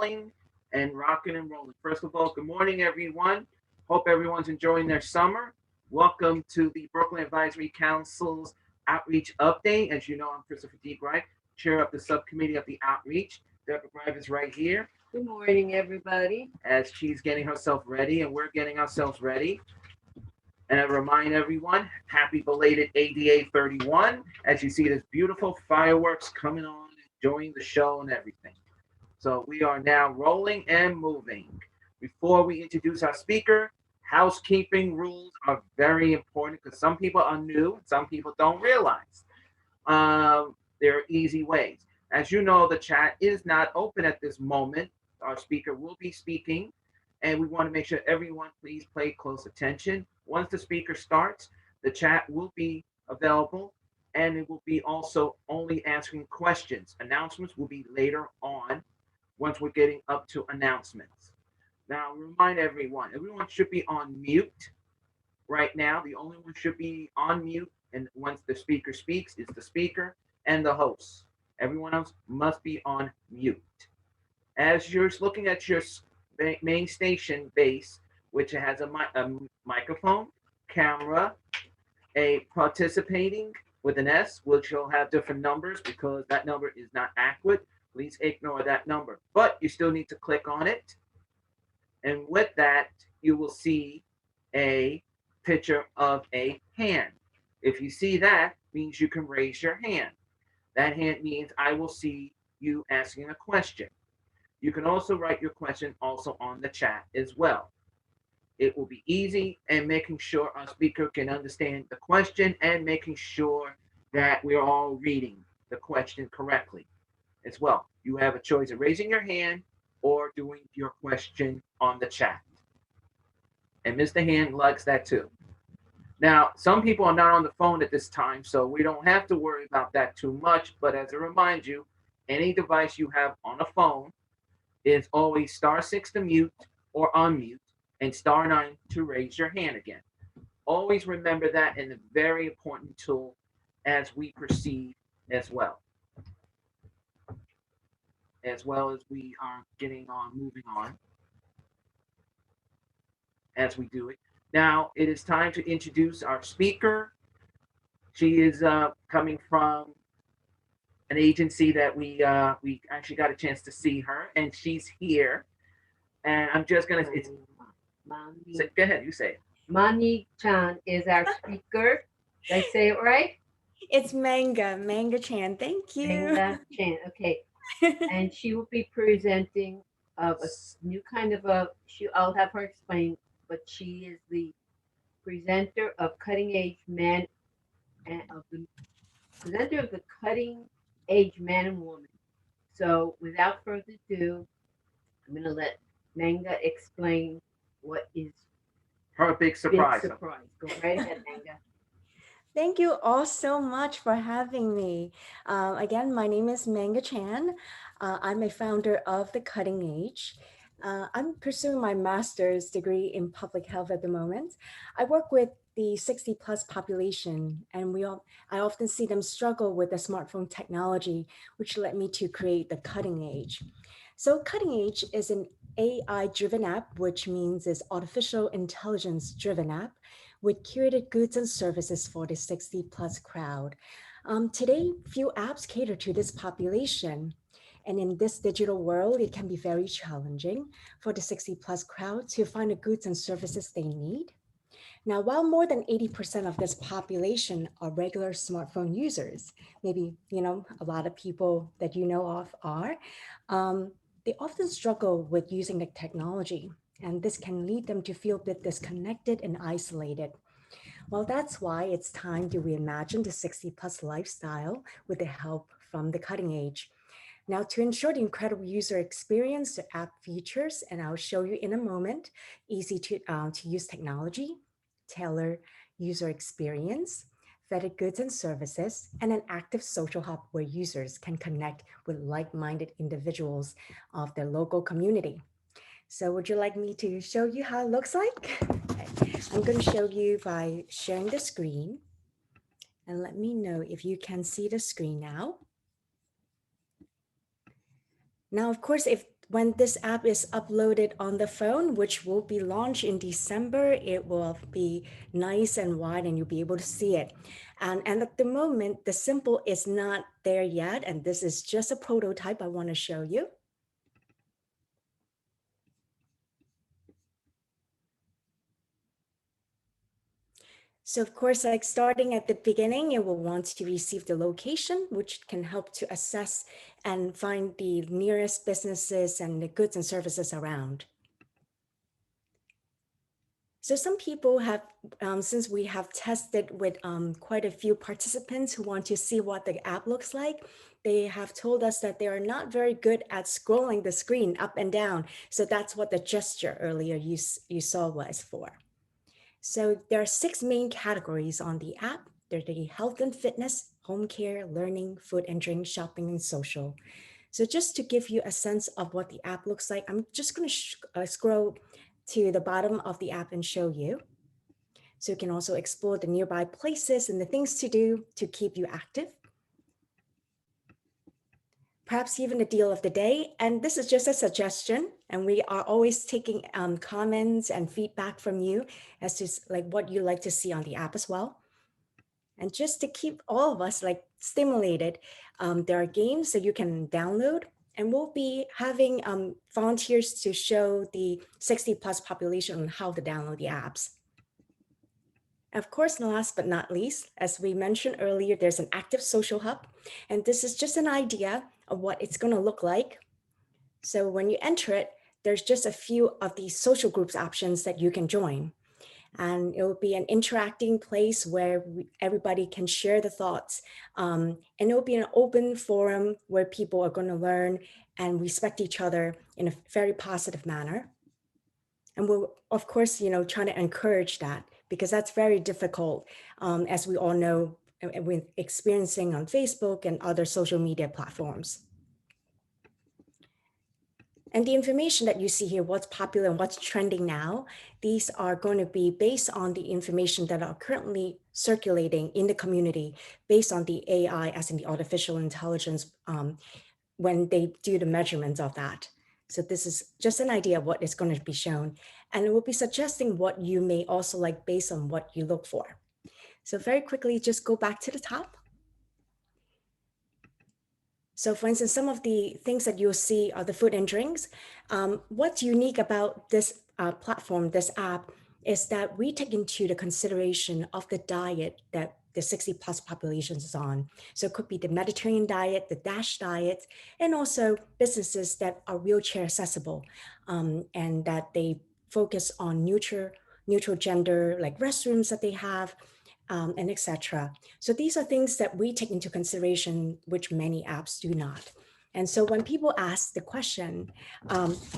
rolling and rocking and rolling. First of all, good morning, everyone. Hope everyone's enjoying their summer. Welcome to the Brooklyn Advisory Council's Outreach Update. As you know, I'm Christopher D. Gripe, Chair of the Subcommittee of the Outreach. Deborah Gripe is right here. Good morning, everybody. As she's getting herself ready and we're getting ourselves ready. And I remind everyone, happy belated ADA 31, as you see this beautiful fireworks coming on, enjoying the show and everything. So we are now rolling and moving. Before we introduce our speaker, housekeeping rules are very important because some people are new, some people don't realize. There are easy ways. As you know, the chat is not open at this moment. Our speaker will be speaking, and we want to make sure everyone please pay close attention. Once the speaker starts, the chat will be available, and it will be also only answering questions. Announcements will be later on once we're getting up to announcements. Now, remind everyone should be on mute right now. The only one should be on mute, and once the speaker speaks, it's the speaker and the host. Everyone else must be on mute. As you're looking at your main station base, which has a microphone, camera, a participating with an S, which will have different numbers because that number is not accurate. Please ignore that number, but you still need to click on it. And with that, you will see a picture of a hand. If you see that, means you can raise your hand. That hand means I will see you asking a question. You can also write your question also on the chat as well. It will be easy and making sure our speaker can understand the question and making sure that we're all reading the question correctly as well. You have a choice of raising your hand or doing your question on the chat. And Mr. Hand likes that too. Now, some people are not on the phone at this time, so we don't have to worry about that too much. But as a reminder you, any device you have on a phone is always *6 to mute or unmute and *9 to raise your hand again. Always remember that, and a very important tool as we proceed as well. As well as we are moving on as we do it. Now it is time to introduce our speaker. She is coming from an agency that we actually got a chance to see her, and she's here. And I'm just gonna. Go ahead, you say it. Mani Chan is our speaker. Did I say it right? It's Manga Chan. Thank you. Manga Chan. Okay. And she will be presenting of a new kind of I'll have her explain, but she is the presenter of Cutting Edge Man and of the presenter of the Cutting Edge Man and Woman. So without further ado, I'm going to let Manga explain what is her big surprise. Go right ahead, Manga. Thank you all so much for having me. Again, my name is Manga Chan. I'm a founder of The Cutting Edge. I'm pursuing my master's degree in public health at the moment. I work with the 60 plus population, and I often see them struggle with the smartphone technology, which led me to create The Cutting Edge. So Cutting Edge is an AI-driven app, which means it's artificial intelligence-driven app with curated goods and services for the 60 plus crowd. Today, few apps cater to this population. And in this digital world, it can be very challenging for the 60 plus crowd to find the goods and services they need. Now, while more than 80% of this population are regular smartphone users, maybe, a lot of people that you know of are, they often struggle with using the technology, and this can lead them to feel a bit disconnected and isolated. Well, that's why it's time to reimagine the 60 plus lifestyle with the help from The Cutting Edge. Now, to ensure the incredible user experience, the app features, and I'll show you in a moment, easy to use technology, tailored user experience, vetted goods and services, and an active social hub where users can connect with like-minded individuals of their local community. So would you like me to show you how it looks like? Okay. I'm going to show you by sharing the screen. And let me know if you can see the screen now. Now, of course, if when this app is uploaded on the phone, which will be launched in December, it will be nice and wide and you'll be able to see it. And at the moment, the symbol is not there yet. And this is just a prototype I want to show you. So of course, like starting at the beginning, it will want to receive the location, which can help to assess and find the nearest businesses and the goods and services around. So some people have, since we have tested with quite a few participants who want to see what the app looks like, they have told us that they are not very good at scrolling the screen up and down. So that's what the gesture earlier you saw was for. So there are 6 main categories on the app. They're the health and fitness, home care, learning, food and drink, shopping, and social. So just to give you a sense of what the app looks like, I'm just going to scroll to the bottom of the app and show you. So you can also explore the nearby places and the things to do to keep you active. Perhaps even the deal of the day. And this is just a suggestion. And we are always taking comments and feedback from you as to like what you like to see on the app as well. And just to keep all of us like stimulated, there are games that you can download, and we'll be having volunteers to show the 60 plus population on how to download the apps. Of course, last but not least, as we mentioned earlier, there's an active social hub, and this is just an idea of what it's going to look like. So when you enter it, there's just a few of these social groups options that you can join. And it will be an interacting place where everybody can share the thoughts. And it will be an open forum where people are going to learn and respect each other in a very positive manner. And we'll, of course, trying to encourage that, because that's very difficult, as we all know, with experiencing on Facebook and other social media platforms. And the information that you see here, what's popular and what's trending now, these are going to be based on the information that are currently circulating in the community based on the AI, as in the artificial intelligence, when they do the measurements of that. So this is just an idea of what is going to be shown. And it will be suggesting what you may also like based on what you look for. So very quickly, just go back to the top. So for instance, some of the things that you'll see are the food and drinks. What's unique about this platform, this app, is that we take into the consideration of the diet that the 60 plus population is on. So it could be the Mediterranean diet, the DASH diet, and also businesses that are wheelchair accessible, and that they focus on neutral gender, like restrooms that they have, and etc. So these are things that we take into consideration, which many apps do not. And so when people ask the question,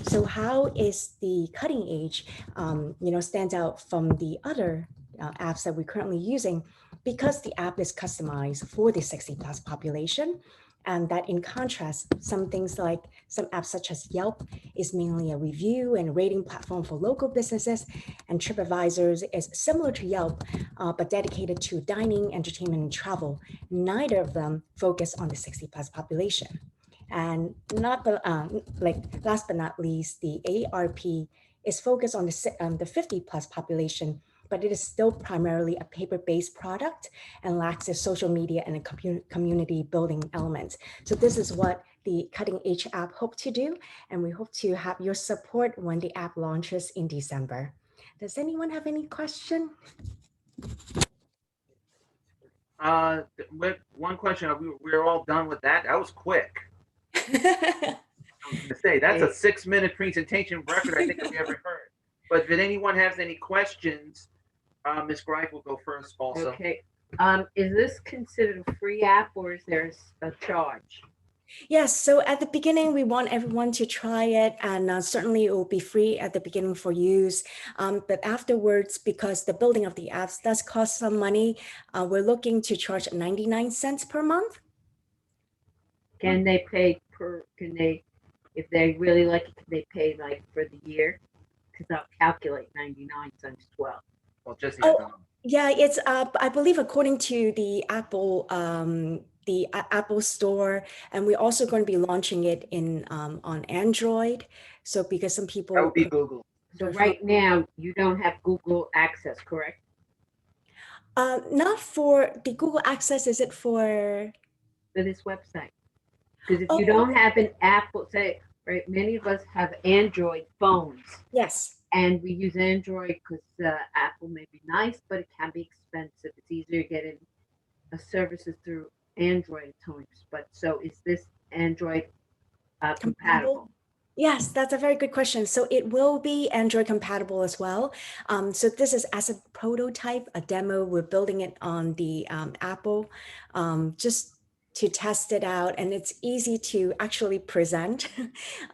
so how is the cutting age, stands out from the other apps that we're currently using, because the app is customized for the 60 plus population. And that in contrast, some things like some apps such as Yelp is mainly a review and rating platform for local businesses, and TripAdvisor is similar to Yelp, but dedicated to dining, entertainment, and travel. Neither of them focus on the 60 plus population. And last but not least, the ARP is focused on the 50 plus population, but it is still primarily a paper-based product and lacks a social media and a community building element. So this is what the Cutting Edge app hope to do, and we hope to have your support when the app launches in December. Does anyone have any question? With one question, we're all done with that. That was quick. I was going to say, that's a 6-minute presentation record I think that we ever heard. But did anyone have any questions? Ms. Greif will go first also. Okay. Is this considered a free app, or is there a charge? Yes, so at the beginning, we want everyone to try it, and certainly it will be free at the beginning for use. But afterwards, because the building of the apps does cost some money, we're looking to charge 99 cents per month. Can they pay if they really like it, can they pay like for the year? Because I'll calculate 99 times 12. Well, just yeah, it's I believe according to the Apple the Apple Store, and we're also going to be launching it in on Android. So because some That would people be Google. So prefer, right now, you don't have Google access, correct? not for the Google Access, is it for? For this website. Because if you Oh, don't have an Apple, say, right, many of us have Android phones yes. and we use Android because Apple may be nice, but it can be expensive. It's easier getting services through Android at times. But so is this Android compatible? Compatible? Yes, that's a very good question. So it will be Android compatible as well. So this is as a prototype, a demo. We're building it on the Apple, just to test it out. And it's easy to actually present,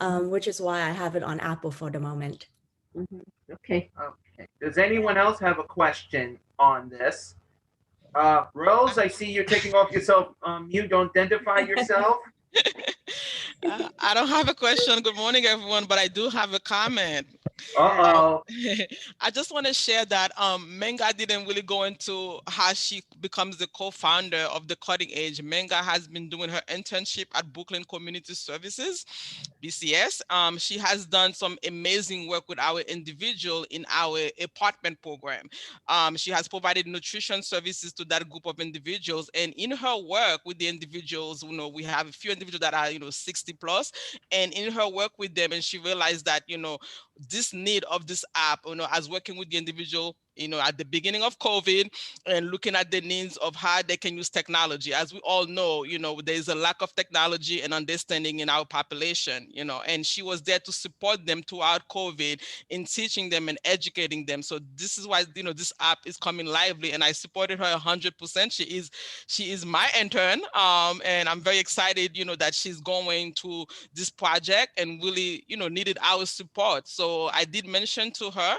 which is why I have it on Apple for the moment. Hmm. Okay. Okay. Does anyone else have a question on this? Rose, I see you're taking off yourself mute. Don't identify yourself. I don't have a question. Good morning, everyone, but I do have a comment. Uh-oh. I just want to share that Menga didn't really go into how she becomes the co-founder of the Cutting Edge. Menga has been doing her internship at Brooklyn Community Services, BCS. She has done some amazing work with our individual in our apartment program. She has provided nutrition services to that group of individuals. And in her work with the individuals, we have a few individuals that are, 60 plus. And in her work with them, and she realized that, this need of this app, as working with the individual, at the beginning of COVID and looking at the needs of how they can use technology. As we all know, there's a lack of technology and understanding in our population, and she was there to support them throughout COVID in teaching them and educating them. So this is why, this app is coming lively, and I supported her 100%. She is my intern. And I'm very excited, that she's going to this project and really, needed our support. So I did mention to her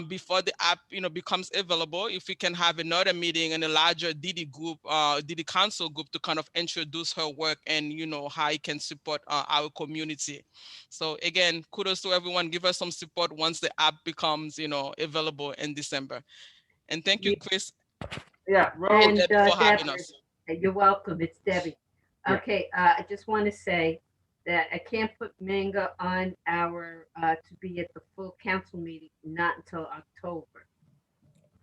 before the app, becomes available, if we can have another meeting and a larger DD group, DD council group to kind of introduce her work and, how it can support our community. So again, kudos to everyone. Give us some support once the app becomes, available in December. And thank you, Yeah. Chris Yeah, Rose. and And Debbie for having Deborah, us. you're welcome. It's Debbie. Yeah. Okay, I just want to say that I can't put Manga on our to be at the full council meeting, not until October.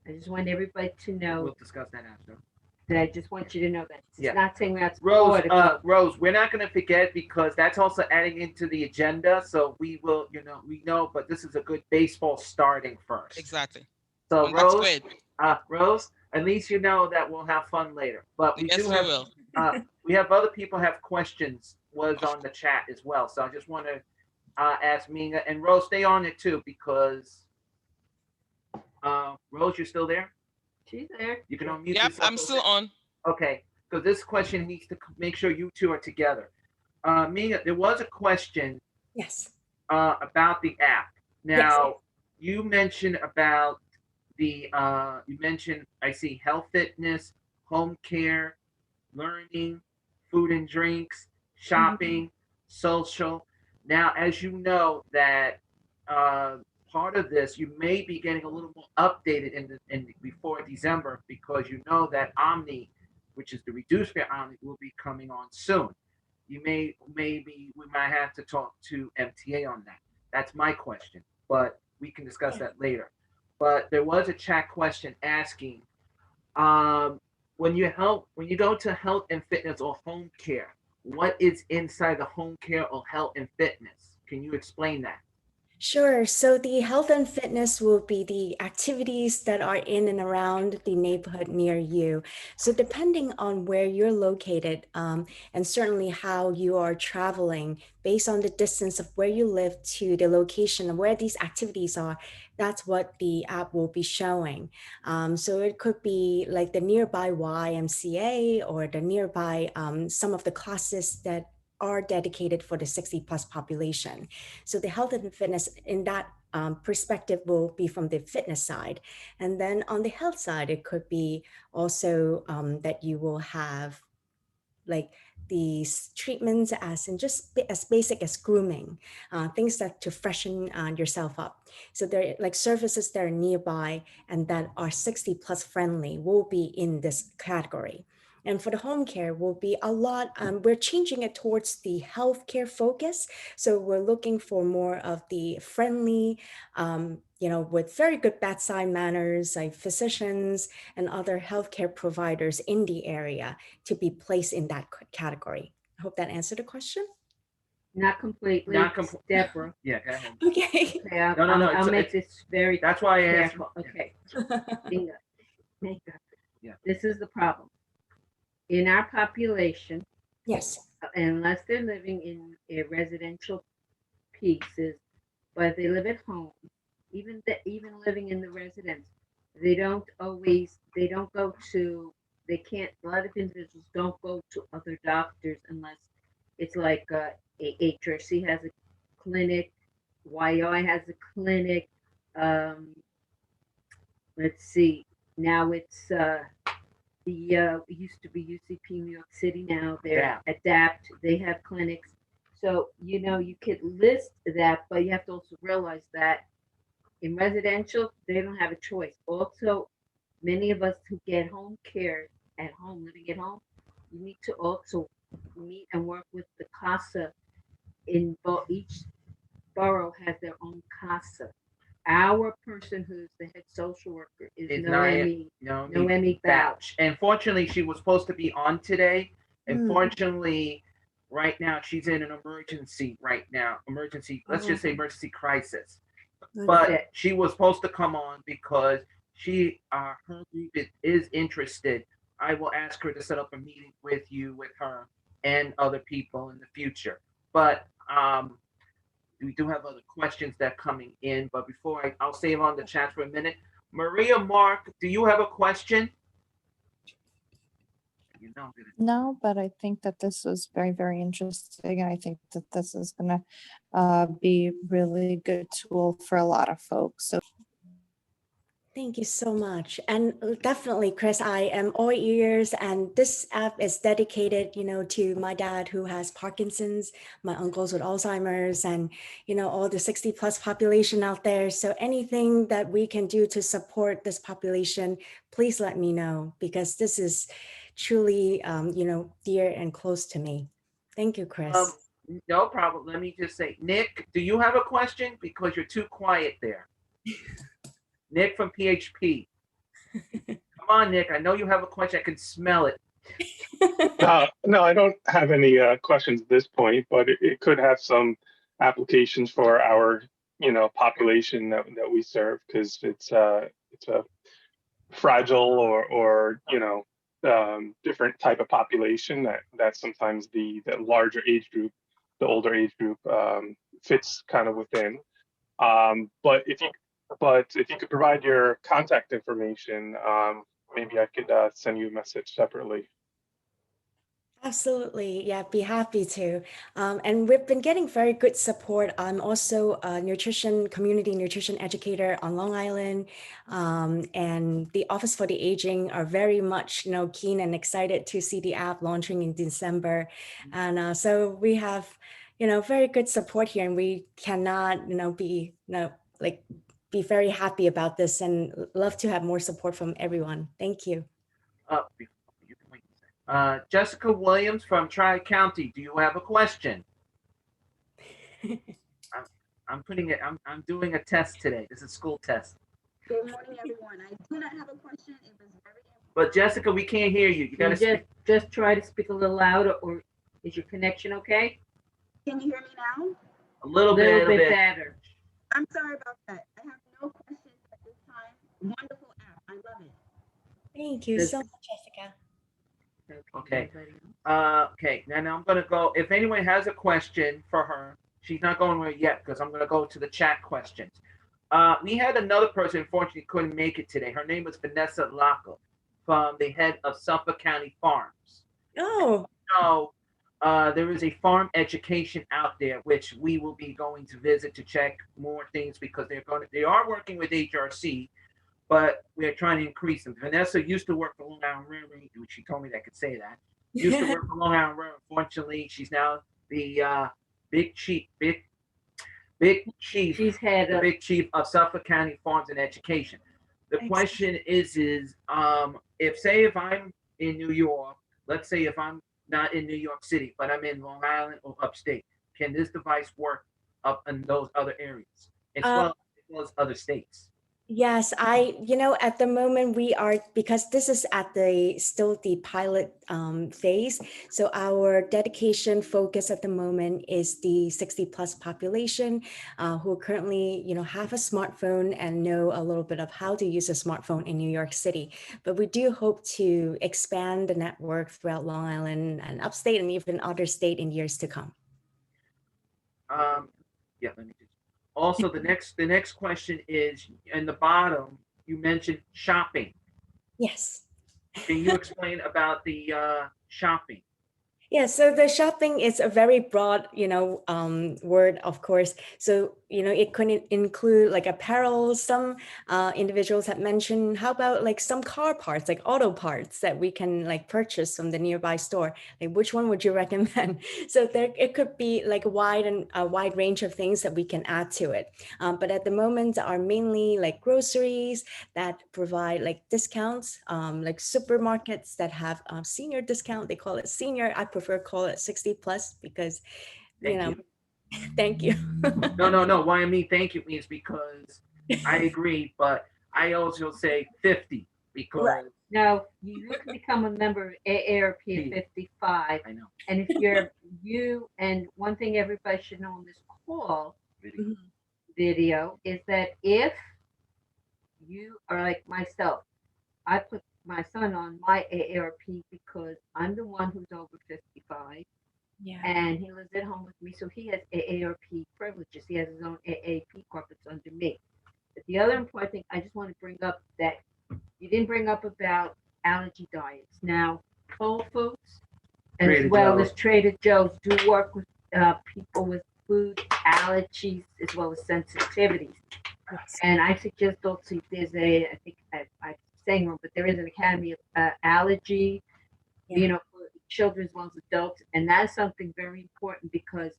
I just want everybody to know We'll discuss that after. that. I just want you to know that. It's Yeah. not saying that's Rose, political. Rose, we're not going to forget because that's also adding into the agenda. So we will, we know, but this is a good baseball starting first. Exactly. So And that's Rose, great. Rose, at least you know that we'll have fun later. But we Yes, do we have, will. we have other people have questions was on the chat as well. So I just want to ask Minga and Rose, stay on it too because Rose, you're still there? She's there. You can unmute Yep, yourself. I'm still on. Okay, because this question needs to make sure you two are together. Minga, there was a question Yes. about the app. Now, you mentioned about the, you mentioned, I see health fitness, home care, learning, food and drinks, shopping, social. Now, as you know that part of this, you may be getting a little more updated in before December because you know that Omni, which is the reduced fare Omni, will be coming on soon. You maybe we might have to talk to MTA on that. That's my question, but we can discuss that later. But there was a chat question asking, when you go to health and fitness or home care, what is inside the home care or health and fitness? Can you explain that? Sure. So the health and fitness will be the activities that are in and around the neighborhood near you. So depending on where you're located, and certainly how you are traveling, based on the distance of where you live to the location of where these activities are, that's what the app will be showing. So it could be like the nearby YMCA or the nearby some of the classes that are dedicated for the 60 plus population. So the health and fitness in that perspective will be from the fitness side. And then on the health side, it could be also that you will have like these treatments as in just as basic as grooming, things that to freshen yourself up. So they're like services that are nearby and that are 60 plus friendly will be in this category. And for the home care will be a lot, we're changing it towards the healthcare focus. So we're looking for more of the friendly, with very good bedside manners, like physicians and other healthcare providers in the area to be placed in that category. I hope that answered the question. Not completely. Not complete. Deborah. Yeah, go ahead. Okay. Okay, I'll, No, I'll make it's, this very that's why I asked. careful. Okay. Bingo. Bingo. Yeah. This is the problem. In our population, Yes. unless they're living in a residential pieces, but they live at home, even living in the residence, they don't go to, they can't, a lot of individuals don't go to other doctors unless it's like HRC has a clinic, YI has a clinic, let's see, now it's it used to be UCP New York City. Now they're Adapt. They have clinics. So, you could list that, but you have to also realize that in residential, they don't have a choice. Also, many of us who get home care at home, living at home, you need to also meet and work with the CASA. Each borough has their own CASA. Our person who's the head social worker is Noemi Bouch. And fortunately, she was supposed to be on today. And fortunately, right now, she's in an emergency right now. Let's just say emergency crisis. But she was supposed to come on because her group is interested. I will ask her to set up a meeting with her, and other people in the future. But we do have other questions that are coming in, but before I'll save on the chat for a minute. Maria Mark, do you have a question? No, but I think that this was very, very interesting. And I think that this is going to be really good tool for a lot of folks. So Thank you so much. And definitely, Chris, I am all ears. And this app is dedicated, to my dad who has Parkinson's, my uncles with Alzheimer's, and, all the 60 plus population out there. So anything that we can do to support this population, please let me know, because this is truly, dear and close to me. Thank you, Chris. No problem. Let me just say, Nick, do you have a question? Because you're too quiet there. Nick from PHP. Come on, Nick. I know you have a question. I can smell it. No, I don't have any questions at this point, but it could have some applications for our, population that we serve, because it's a fragile or different type of population that sometimes the larger age group, the older age group fits kind of within. But if you could provide your contact information, maybe I could send you a message separately. Absolutely. Yeah, be happy to. And we've been getting very good support. I'm also a community nutrition educator on Long Island. And the Office for the Aging are very much, keen and excited to see the app launching in December. And so we have, very good support here, and we cannot, be very happy about this and love to have more support from everyone. Thank you. Jessica Williams from Tri-County, do you have a question? I'm doing a test today. This is a school test. Good morning, everyone. I do not have a question. It was very important. But Jessica, we can't hear you. You gotta just try to speak a little louder, or is your connection okay? Can you hear me now? A little bit better. I'm sorry about that. I have no questions at this time. Wonderful app. I love it. Thank you so much, Jessica. Okay. Okay. Now I'm gonna go. If anyone has a question for her, she's not going there yet because I'm gonna go to the chat questions. We had another person, unfortunately, couldn't make it today. Her name was Vanessa Locke, from the head of Suffolk County Farms. Oh. So there is a farm education out there, which we will be going to visit to check more things, because they are working with HRC, but we're trying to increase them. Vanessa used to work for Long Island Railroad. She told me that I could say that. Used to work for Long Island Railroad. Unfortunately, she's now the big chief. She's the big chief of Suffolk County Farms and Education. The question is if I'm in New York let's say if I'm not in New York City, but I'm in Long Island or upstate, can this device work up in those other areas as well as other states? Yes, at the moment we are, because this is at the still the pilot phase. So our dedication focus at the moment is the 60 plus population who currently, have a smartphone and know a little bit of how to use a smartphone in New York City. But we do hope to expand the network throughout Long Island and upstate and even other state in years to come. Yeah, let me just. Also, the next question is in the bottom. You mentioned shopping. Yes. Can you explain about the shopping? Yeah, so the shopping is a very broad, word, of course. So, it could include like apparel. Some individuals have mentioned, how about like some car parts, like auto parts that we can like purchase from the nearby store? Like, which one would you recommend? So there, it could be like a wide range of things that we can add to it. But at the moment, are mainly like groceries that provide like discounts, like supermarkets that have senior discount. They call it senior. I prefer call it 60 plus because, Thank you. thank you. No. Why I mean thank you means because I agree, but I also say 50 because Right. No, you can become a member of AARP at 55. I know. And if and one thing everybody should know on this call Video. video is that if you are like myself, I put my son on my AARP because I'm the one who's over 55 Yeah. and he lives at home with me. So he has AARP privileges. He has his own AAP corporates under me. But the other important thing I just want to bring up that you didn't bring up about allergy diets. Now, Whole Foods Trader as well Joe's. as Trader Joe's do work with people with food allergies as well as sensitivities. Yes. And I suggest also there's I think I'm saying wrong, but there is an Academy of Allergy, Yeah. for children as well as adults. And that's something very important because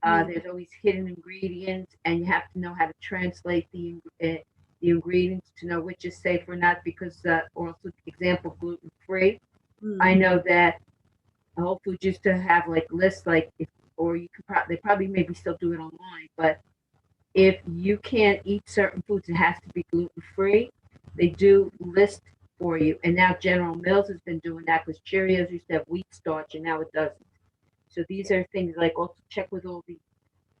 there's always hidden ingredients and you have to know how to translate the ingredients to know which is safe or not because, also, example, gluten-free. I know that Whole Foods used to have like lists like or you could they probably maybe still do it online, but if you can't eat certain foods, it has to be gluten free. They do list for you, and now General Mills has been doing that because Cheerios used to have wheat starch, and now it doesn't. So these are things like also check with all the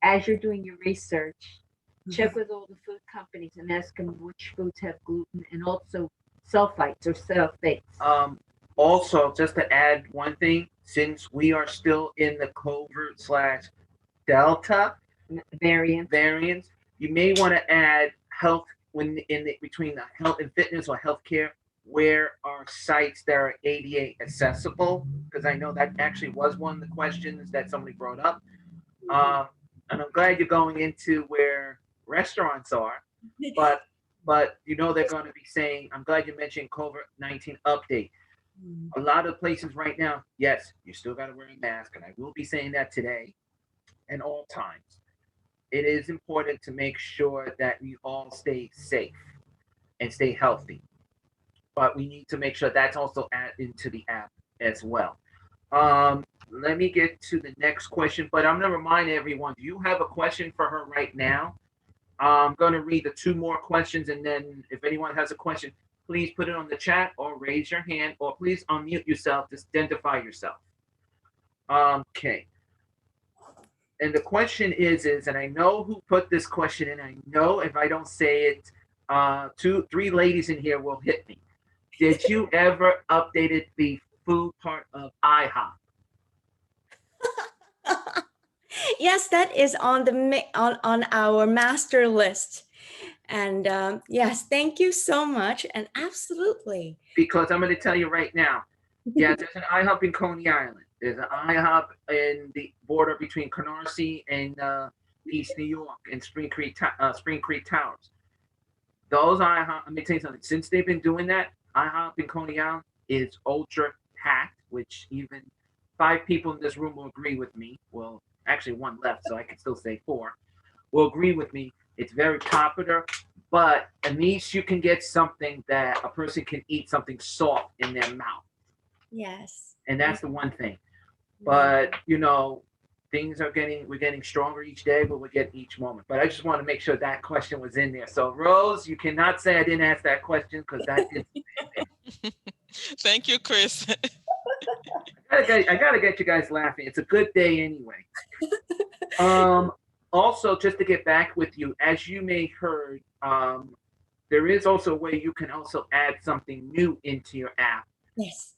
as you're doing your research, check with all the food companies and ask them which foods have gluten and also sulfites or sulfates. Also, just to add one thing, since we are still in the covert / Delta variants, you may want to add health when between the health and fitness or healthcare. Where are sites that are ADA accessible? Because I know that actually was one of the questions that somebody brought up. And I'm glad you're going into where restaurants are, but they're going to be saying. I'm glad you mentioned COVID-19 update. A lot of places right now, yes, you still got to wear a mask, and I will be saying that today and all times. It is important to make sure that we all stay safe and stay healthy. But we need to make sure that's also added into the app as well. Let me get to the next question, but I'm going to remind everyone, do you have a question for her right now? I'm going to read the two more questions, and then if anyone has a question, please put it on the chat or raise your hand, or please unmute yourself to identify yourself. Okay. And the question is, and I know who put this question in. I know if I don't say it, 3 ladies in here will hit me. Did you ever updated the food part of IHOP? Yes, that is on on our master list. And yes, thank you so much. And absolutely. Because I'm going to tell you right now, yeah, there's an IHOP in Coney Island. There's an IHOP in the border between Canarsie and East New York and Spring Creek Towers. Those IHOP, let me tell you something. Since they've been doing that, IHOP in Coney Island is ultra packed, which even 5 people in this room will agree with me. Well, actually 1 left, so I can still say 4. Will agree with me. It's very popular, but at least you can get something that a person can eat something soft in their mouth. Yes. And that's the one thing. But you know, we're getting stronger each day, but we get each moment. But I just want to make sure that question was in there. So Rose, you cannot say I didn't ask that question because that is. Thank you, Chris. I gotta get you guys laughing. It's a good day anyway. Also, just to get back with you, as you may heard, there is also a way you can also add something new into your app. Yes.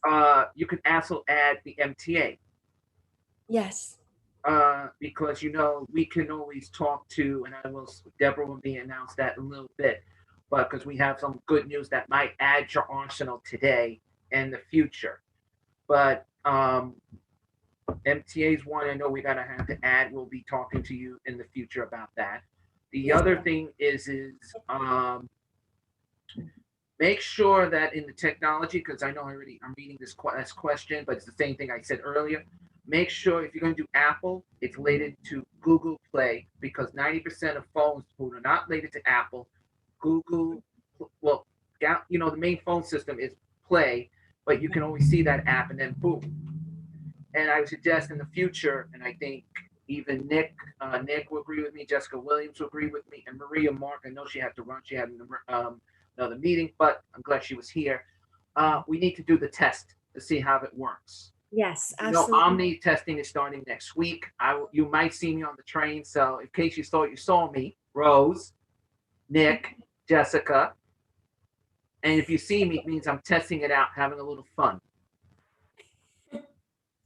You can also add the MTA. Yes. Because you know we can always talk to, and Deborah will be announced that in a little bit, but because we have some good news that might add your arsenal today and the future. But MTA's one I know we're gonna have to add. We'll be talking to you in the future about that. The other thing is make sure that in the technology, because I know I'm reading this question, but it's the same thing I said earlier. Make sure if you're going to do Apple, it's related to Google Play, because 90% of phones who are not related to Apple, Google, well, you know, the main phone system is Play, but you can only see that app and then boom. And I would suggest in the future, and I think even Nick will agree with me, Jessica Williams will agree with me, and Maria Mark, I know she had to run, she had another meeting, but I'm glad she was here. We need to do the test to see how it works. Yes, You know, absolutely. Omni testing is starting next week. You might see me on the train, so in case you thought you saw me, Rose, Nick, Jessica, and if you see me, it means I'm testing it out, having a little fun.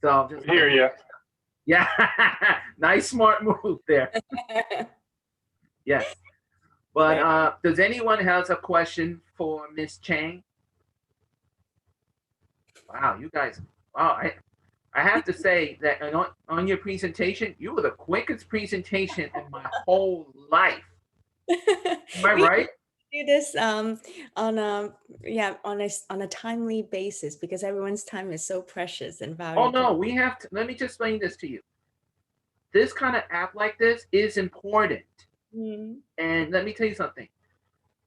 So just Hear you. yeah, nice smart move there. Yes, but does anyone has a question for Miss Chang? Wow, you guys! Wow, I have to say that on your presentation, you were the quickest presentation in my whole life. Am I right? Do this on a timely basis because everyone's time is so precious and valuable. Oh no, we have to. Let me just explain this to you. This kind of app like this is important. And let me tell you something.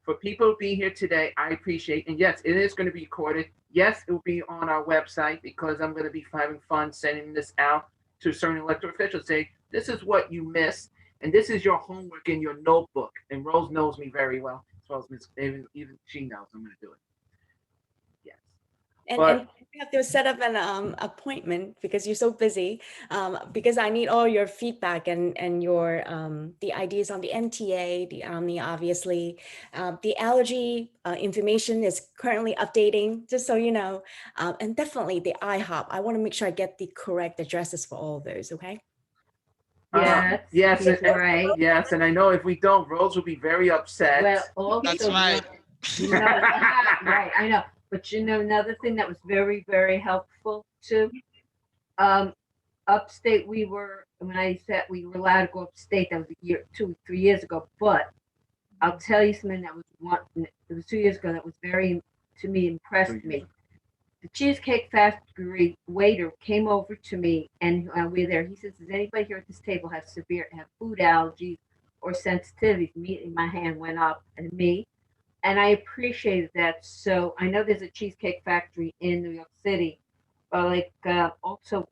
For people to be here today, I appreciate, and yes, it is going to be recorded. Yes, it will be on our website because I'm going to be having fun sending this out to certain elected officials. Say, this is what you missed, and this is your homework in your notebook. And Rose knows me very well, as well as Miss, even she knows I'm going to do it. Yes. And you have to set up an appointment because you're so busy. Because I need all your feedback and your the ideas on the MTA, the Omni, obviously. The allergy information is currently updating, just so you know. And definitely the IHOP. I want to make sure I get the correct addresses for all of those. Okay. Yes, he's right. yes, and I know if we don't, Rose will be very upset. Well, also, That's right. Right, I know. But you know, another thing that was very, very helpful too. Upstate, when I said we were allowed to go upstate, that was 3 years ago. But I'll tell you something that it was 2 years ago that was very, to me, impressed me. The Cheesecake Factory waiter came over to me and we were there. He says, does anybody here at this table have food allergies or sensitivities? Immediately my hand went up and me. And I appreciated that. So I know there's a Cheesecake Factory in New York City, but also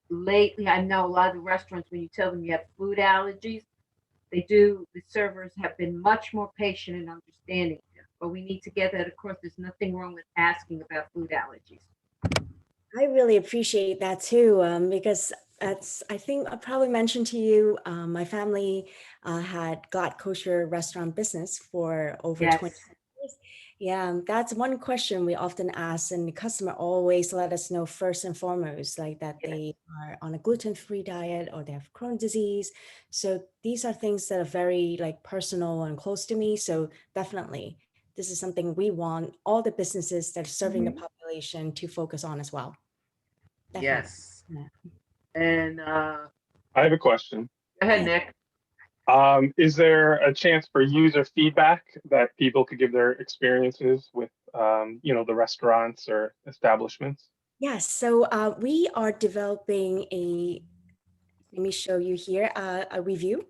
lately, I know a lot of the restaurants, when you tell them you have food allergies, the servers have been much more patient and understanding. But we need to get that. Of course, there's nothing wrong with asking about food allergies. I really appreciate that too, because I think I probably mentioned to you, my family had got kosher restaurant business for over 20 years. Yeah, that's one question we often ask, and the customer always let us know first and foremost, like that they are on a gluten-free diet or they have Crohn's disease. So these are things that are very personal and close to me. So definitely, this is something we want all the businesses that are serving the population to focus on as well. Definitely. Yes. Yeah. And I have a question. Go ahead, Nick. Is there a chance for user feedback that people could give their experiences with, the restaurants or establishments? Yes. So we are developing let me show you here, a review.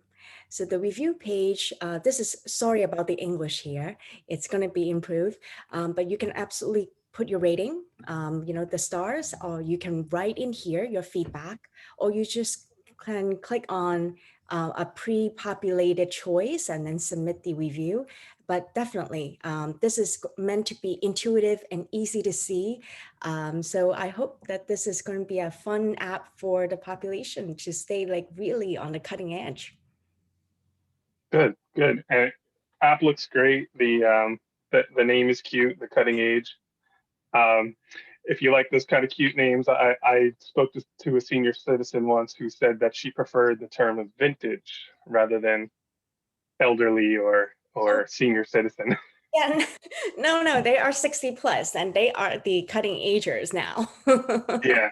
So the review page, sorry about the English here. It's going to be improved, but you can absolutely put your rating, the stars, or you can write in here your feedback, or you just can click on a pre-populated choice and then submit the review. But definitely, this is meant to be intuitive and easy to see. So I hope that this is going to be a fun app for the population to stay like really on the cutting edge. Good, good. And app looks great. The name is cute. The cutting age. If you like those kind of cute names, I spoke to a senior citizen once who said that she preferred the term of vintage rather than elderly or senior citizen. Yeah, no, they are 60 plus and they are the cutting agers now. Yeah.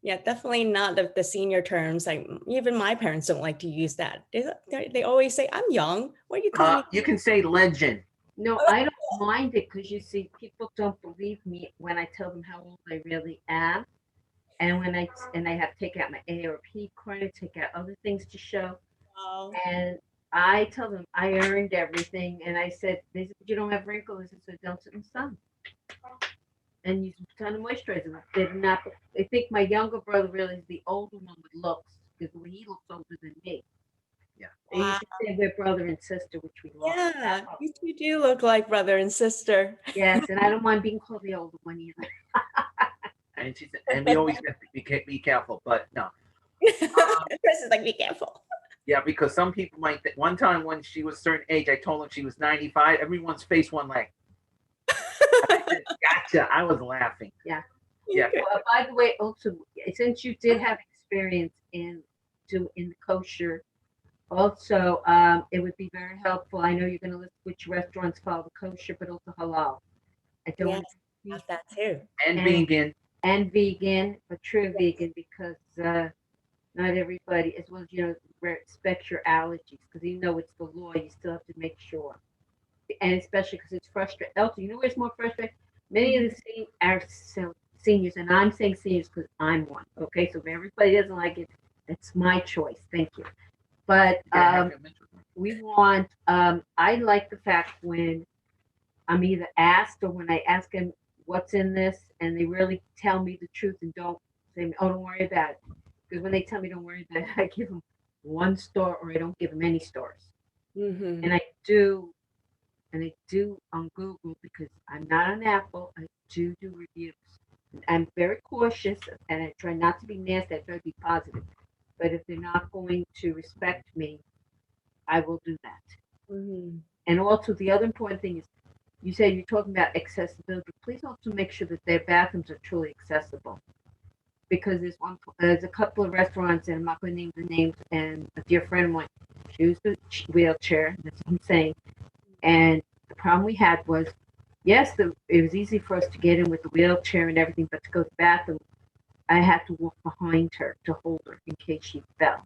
Yeah, definitely not the senior terms. Like even my parents don't like to use that. They always say, I'm young. What are you calling me? You can say legend. No, I don't mind it because you see, people don't believe me when I tell them how old I really am. And when I have to take out my AARP card, take out other things to show. Wow. And I tell them I earned everything. And I said, they said, you don't have wrinkles. I said, don't sit in the sun. And use a ton of moisturizer. They're not. I think my younger brother really is the older one with looks because he looks older than me. Yeah. They used to say we're brother and sister, which we love. Yeah, you do look like brother and sister. Yes, and I don't mind being called the older one either. And she said, and we always have to be careful, but no. Chris is like, be careful. Yeah, because some people might think, one time when she was a certain age, I told them she was 95, everyone's face went like, I said, gotcha. I was laughing. Yeah. Yeah. Well, by the way, also, since you did have experience in the kosher, also, it would be very helpful. I know you're going to list which restaurants follow the kosher, but also halal. I don't Yes, have that too. And vegan. And vegan, but true vegan, because not everybody, as well as, respects your allergies, because even though it's the law, you still have to make sure. And especially because it's frustrating. Also, you know where it's more frustrating? Many of our seniors, and I'm saying seniors because I'm one, okay? So if everybody doesn't like it, it's my choice. Thank you. But we want, I like the fact when I'm either asked or when I ask them what's in this and they really tell me the truth and don't say, oh, don't worry about it. Because when they tell me don't worry about it, I give them 1 star or I don't give them any stars. Mm-hmm. And I do on Google because I'm not on Apple. I do reviews. I'm very cautious and I try not to be nasty. I try to be positive. But if they're not going to respect me, I will do that. Mm-hmm. And also the other important thing is, you said you're talking about accessibility. Please also make sure that their bathrooms are truly accessible. Because there's a couple of restaurants, and I'm not going to name the names, and a dear friend of mine, she used a wheelchair, that's what I'm saying. And the problem we had was, yes, it was easy for us to get in with the wheelchair and everything, but to go to the bathroom, I had to walk behind her to hold her in case she fell.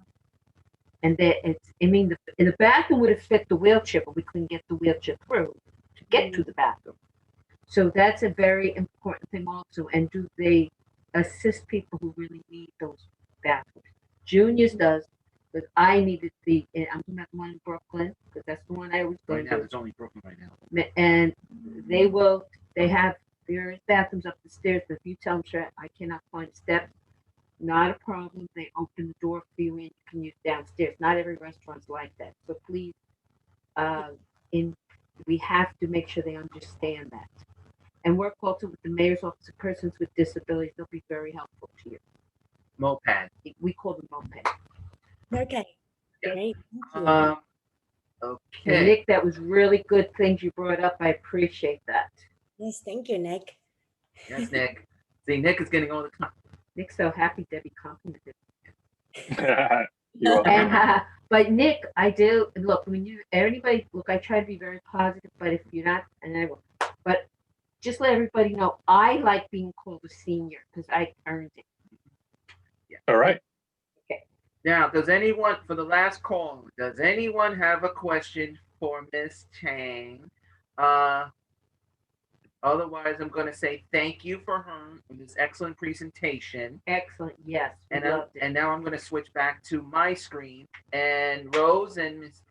And the bathroom would have fit the wheelchair, but we couldn't get the wheelchair through to get to the bathroom. So that's a very important thing also. And do they assist people who really need those bathrooms? Juniors does, but I needed I'm talking about the one in Brooklyn, because that's the one I was going Right now, to. there's only Brooklyn right now. And there is bathrooms up the stairs, but if you tell them, sure, I cannot find steps, not a problem. They open the door for you and you can use downstairs. Not every restaurant's like that. So please, we have to make sure they understand that. And work also with the mayor's office of persons with disabilities. They'll be very helpful to you. Moped. We call them moped. Okay. Yeah. Great. Thank you. Okay. And Nick, that was really good things you brought up. I appreciate that. Yes, thank you, Nick. Yes, Nick. See, Nick is getting all the time. Nick's so happy Debbie complimented. You're welcome. And but Nick, I do look I try to be very positive, but if you're not, and I will, but just let everybody know I like being called a senior because I earned it. Yeah. All right. Okay. Now, does anyone, for the last call, does anyone have a question for Miss Chang? Otherwise, I'm going to say thank you for this excellent presentation. Excellent. Yes. And now I'm going to switch back to my screen. And Rose and Miss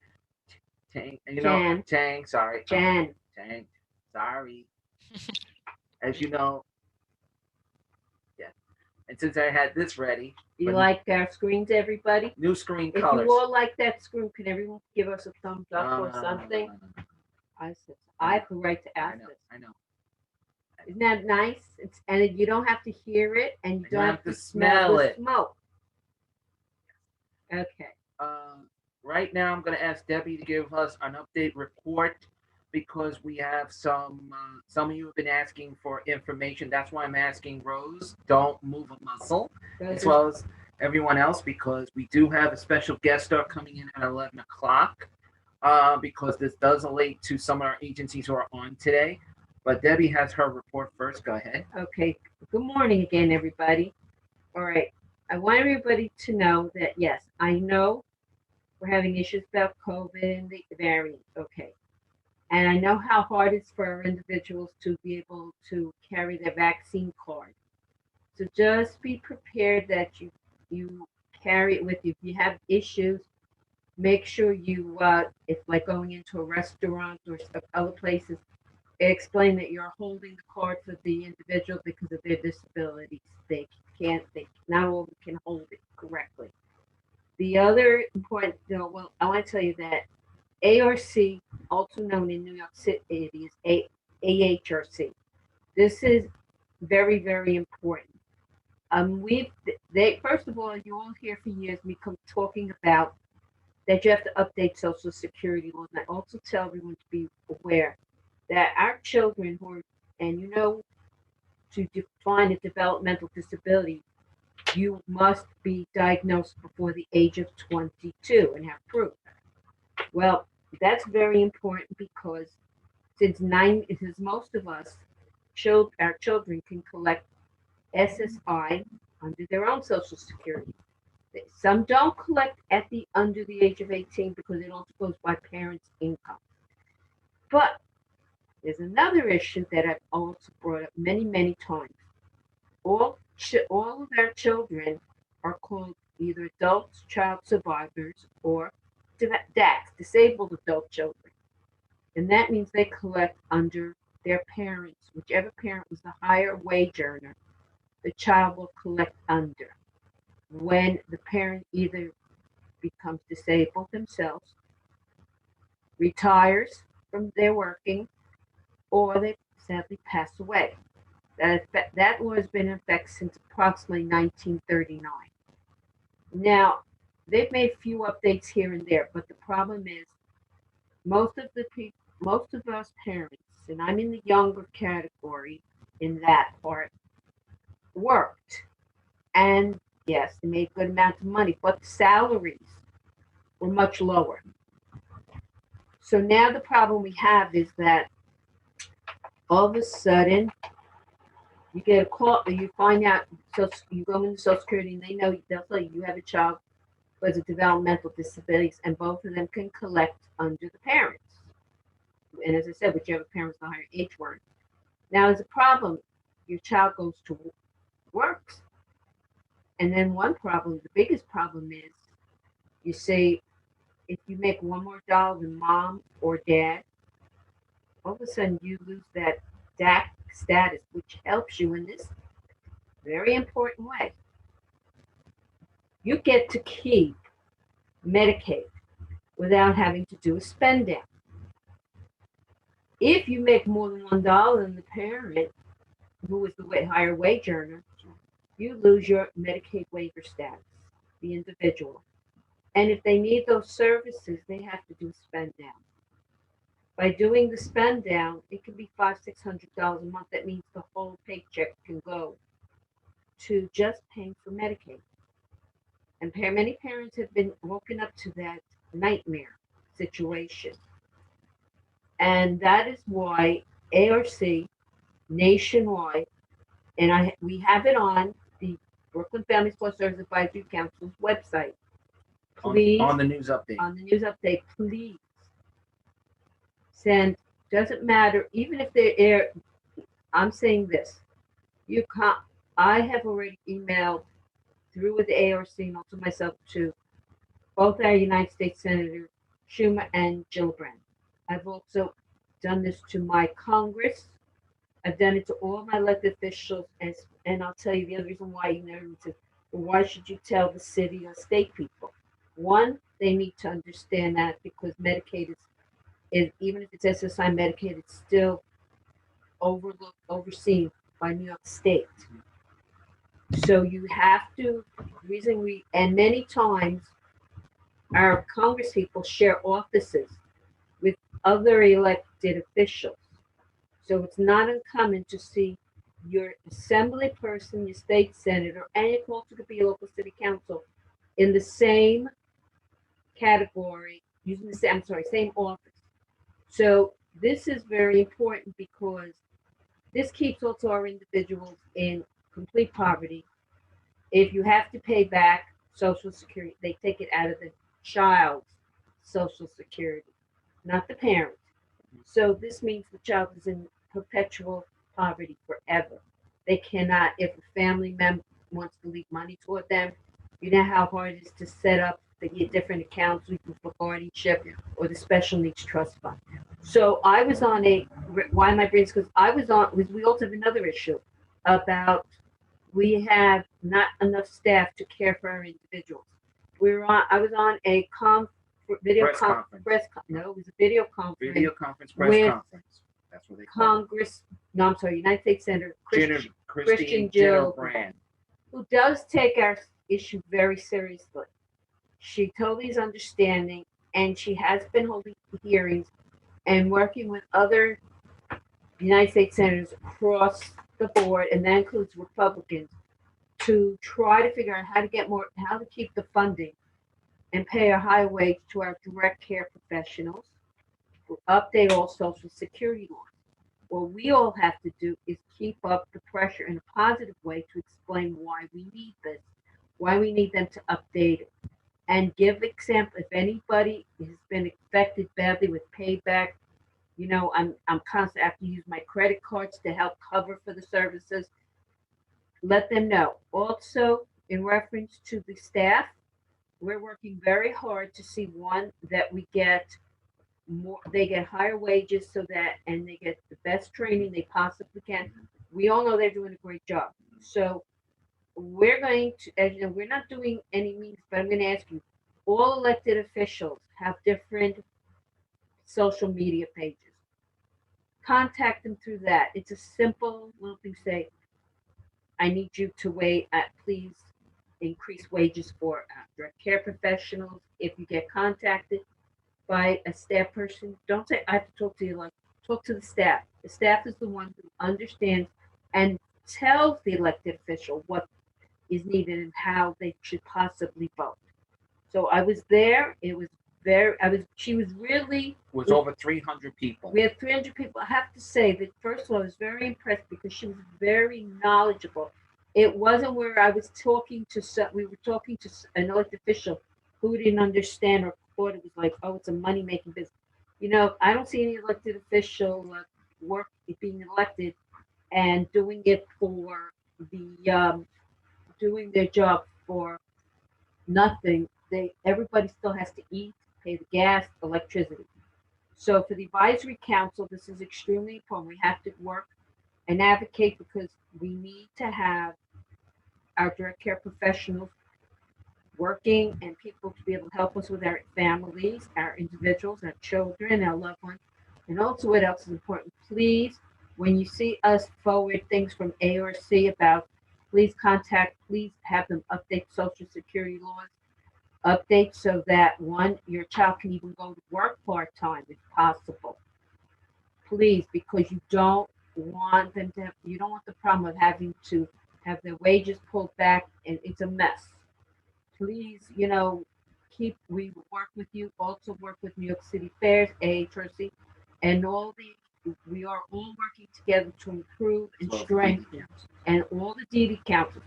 Chang, Jan. Chang, sorry. Jan. Chang, sorry. As you know, yeah. And since I had this ready, You but like our screens, everybody? new screen If colors. you all like that screen, can everyone give us a thumbs up or something? No. I said, I have the right to ask this. I know. Isn't that nice? And you don't have to hear it, and you And don't have to smell the it. smoke. Okay. Right now, I'm going to ask Debbie to give us an update report because we have some of you have been asking for information. That's why I'm asking Rose, don't move a muscle, as well as everyone else, because we do have a special guest star coming in at 11 o'clock, because this does relate to some of our agencies who are on today. But Debbie has her report first. Go ahead. Okay. Good morning again, everybody. All right. I want everybody to know that, yes, I know we're having issues about COVID and the variant. Okay. And I know how hard it's for our individuals to be able to carry their vaccine card. So just be prepared that you carry it with you. If you have issues, make sure you, if like going into a restaurant or other places, explain that you're holding the card for the individual because of their disabilities. They not all can hold it correctly. The other important, well, I want to tell you that ARC, also known in New York City, is AHRC. This is very, very important. They first of all, you all hear for years me talking about that you have to update Social Security laws. And I also tell everyone to be aware that our children and to define a developmental disability, you must be diagnosed before the age of 22 and have proof. Well, that's very important because since most of us, our children can collect SSI under their own Social Security. Some don't collect under the age of 18 because it also goes by parents' income. But there's another issue that I've also brought up many, many times. All of our children are called either adult child survivors or DACs, disabled adult children. And that means they collect under their parents. Whichever parent was the higher wage earner, the child will collect under. When the parent either becomes disabled themselves, retires from their working, or they sadly pass away. That law has been in effect since approximately 1939. Now, they've made a few updates here and there, but the problem is most of us parents, and I'm in the younger category in that part, worked. And yes, they made a good amount of money, but the salaries were much lower. So now the problem we have is that all of a sudden you get a call, or you find out, so you go into Social Security and they'll tell you have a child who has a developmental disabilities, and both of them can collect under the parents. And as I said, whichever parents the higher age were. Now, there's a problem. Your child goes to work. And then the biggest problem is, you say, if you make one more dollar than mom or dad, all of a sudden you lose that DAC status, which helps you in this very important way. You get to keep Medicaid without having to do a spend down. If you make more than $1 than the parent, who is the higher wage earner, you lose your Medicaid waiver status, the individual. And if they need those services, they have to do a spend down. By doing the spend down, it can be $500-600 a month. That means the whole paycheck can go to just paying for Medicaid. And many parents have been woken up to that nightmare situation. And that is why ARC nationwide, and we have it on the Brooklyn Family Support Service Advisory Council's website. Please, on the news update. Please send. Doesn't matter, even if they air. I'm saying this. You can't. I have already emailed through with the ARC and also myself to both our United States Senator Schumer and Gillibrand. I've also done this to my Congress I've done it to all my elected officials, and I'll tell you the other reason why you never said, well, why should you tell the city or state people? One, they need to understand that because Medicaid is even if it's SSI Medicaid, it's still overlooked, overseen by New York State. So you have to, reason we, and many times our Congress people share offices with other elected officials. So it's not uncommon to see your assembly person, your state senator, and it also could be a local city council in the same category, using the same, I'm sorry, same office. So this is very important because this keeps also our individuals in complete poverty. If you have to pay back Social Security, they take it out of the child's Social Security, not the parent. So this means the child is in perpetual poverty forever. They cannot, if a family member wants to leave money toward them, you know how hard it is to set up the different accounts for guardianship or the special needs trust fund. So I was on a, why am I bringing this? Because I was on, we also have another issue about we have not enough staff to care for our individuals. I was on a video Press conference. no, it was a video conference. Video conference, press with conference. That's what they call it. Congress, no, I'm sorry, United States Senator Christine Christian Jill Jill Brand. who does take our issue very seriously. She totally is understanding, and she has been holding hearings and working with other United States senators across the board, and that includes Republicans, to try to figure out how to keep the funding and pay a high wage to our direct care professionals, update all Social Security laws. What we all have to do is keep up the pressure in a positive way to explain why we need this, why we need them to update it, and give example. If anybody has been affected badly with payback, you know, I'm constantly have to use my credit cards to help cover for the services. Let them know. Also, in reference to the staff, we're working very hard to see one that we get more, they get higher wages so that, and they get the best training they possibly can. We all know they're doing a great job. So we're going to, as you know, we're not doing any means, but I'm going to ask you, all elected officials have different social media pages. Contact them through that. It's a simple little thing. Say, I need you to please increase wages for direct care professionals. If you get contacted by a staff person, don't say, I have to talk to you. Like, talk to the staff. The staff is the one who understands and tells the elected official what is needed and how they should possibly vote. So I was there. It was she was really. It was over 300 people. We had 300 people. I have to say that, first of all, I was very impressed because she was very knowledgeable. It wasn't where I was talking to, we were talking to an elected official who didn't understand or thought it was like, oh, it's a money-making business. You know, I don't see any elected official being elected and doing it for doing their job for nothing. Everybody still has to eat, pay the gas, electricity. So for the advisory council, this is extremely important. We have to work and advocate because we need to have our direct care professionals working and people to be able to help us with our families, our individuals, our children, our loved ones. And also what else is important, please, when you see us forward things from ARC about, please have them update Social Security laws, update so that one, your child can even go to work part-time if possible. Please, because you don't want them to you don't want the problem of having to have their wages pulled back and it's a mess. Please, you know, we work with you, also work with New York City Fairs, AHRC, and we are all working together to improve and strengthen, and all the DD councils,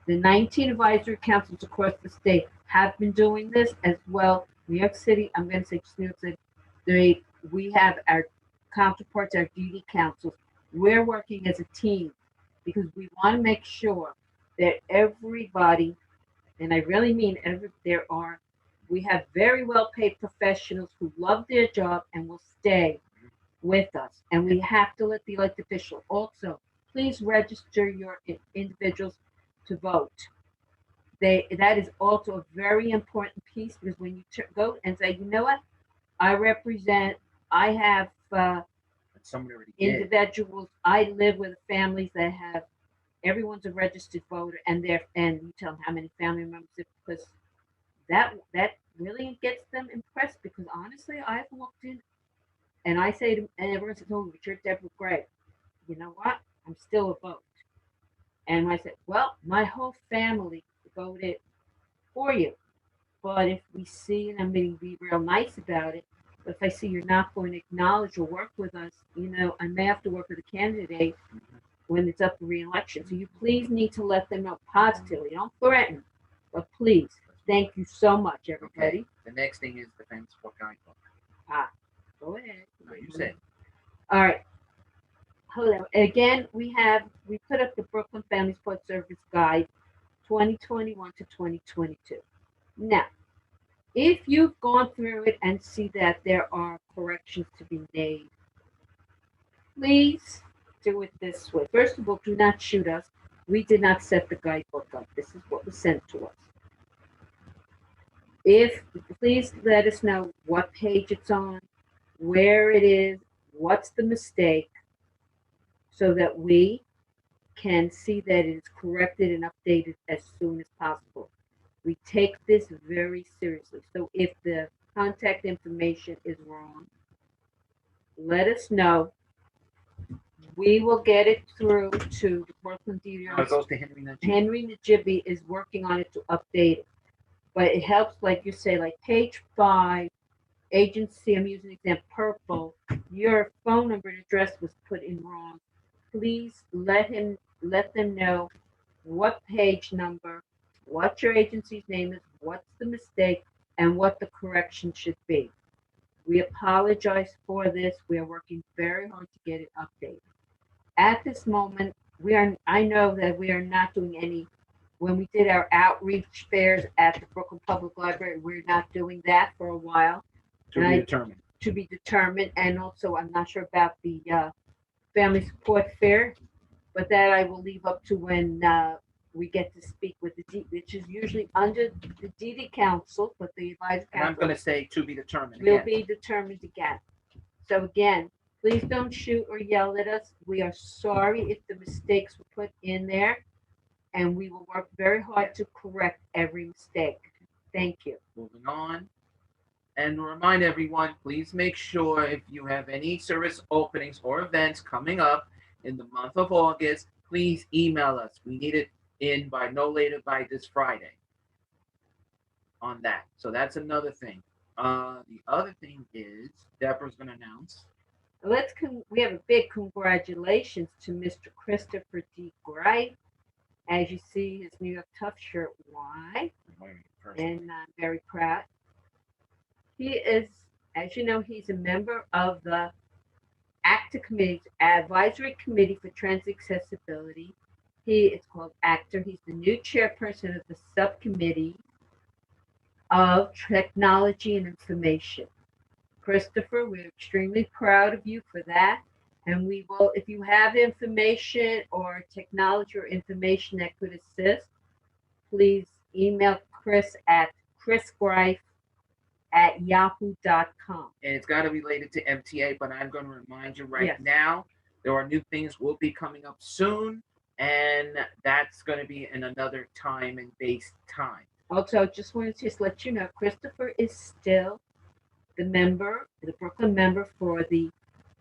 the 19 advisory councils across the state have been doing this as well. New York City, I'm going to say just New York City, we have our counterparts, our DD councils. We're working as a team because we want to make sure that everybody, and I really mean we have very well paid professionals who love their job and will stay with us, and we have to let the elected official also please register your individuals to vote. That is also a very important piece because when you go and say, you know what, I represent, I have Someone already did. individuals, I live with families that have everyone's a registered voter, and you tell them how many family members, because that really gets them impressed. Because honestly, I've walked in and I say to, and everyone says, "Oh, Richard, Deborah, great." You know what? I'm still a vote. And I said, "Well, my whole family voted for you, but if we see, and I'm going to be real nice about it, but if I see you're not going to acknowledge or work with us, I may have to work with a candidate when it's up for re-election. So you please need to let them know positively. Don't threaten, but please. Thank you so much, everybody." Okay. The next thing is the famous book guidebook. Go ahead. No, you said. All right. Hold on. Again, we put up the Brooklyn Family Support Service Guide 2021 to 2022. Now, if you've gone through it and see that there are corrections to be made, please do it this way. First of all, do not shoot us. We did not set the guidebook up. This is what was sent to us. Please let us know what page it's on, where it is, what's the mistake, so that we can see that it is corrected and updated as soon as possible. We take this very seriously. So if the contact information is wrong, let us know. We will get it through to the Brooklyn It DDR. goes to Henry Najee. Henry Najibi is working on it to update it. But it helps, like you say, like page 5, agency, I'm using example purple, your phone number and address was put in wrong. Please let them know what page number, what your agency's name is, what's the mistake, and what the correction should be. We apologize for this. We are working very hard to get it updated. At this moment, I know that we are not doing any, when we did our outreach fairs at the Brooklyn Public Library, we're not doing that for a while. To be determined. To be determined. And also, I'm not sure about the Family Support Fair, but that I will leave up to when we get to speak with the which is usually under the DD Council, but the Advisory And I'm Council going to say to be determined. will Again. be determined again. So again, please don't shoot or yell at us. We are sorry if the mistakes were put in there, and we will work very hard to correct every mistake. Thank you. Moving on. And remind everyone, please make sure if you have any service openings or events coming up in the month of August, please email us. We need it in by no later by this Friday on that. So that's another thing. The other thing is Deborah's going to announce. We have a big congratulations to Mr. Christopher D. Gray. As you see, his New York Tough shirt, why? And I'm very proud. He is, as you know, he's a member of the ACTA Committee, Advisory Committee for Transit Accessibility. It's called ACTA. He's the new chairperson of the subcommittee of Technology and Information. Christopher, we're extremely proud of you for that. And we will, if you have information or technology or information that could assist, please email Chris at chrisgreif@yahoo.com. And it's got to be related to MTA, but I'm going to remind you right Yes. now, there are new things will be coming up soon, and that's going to be in another time and based time. Also, just wanted to let you know, Christopher is still the Brooklyn member for the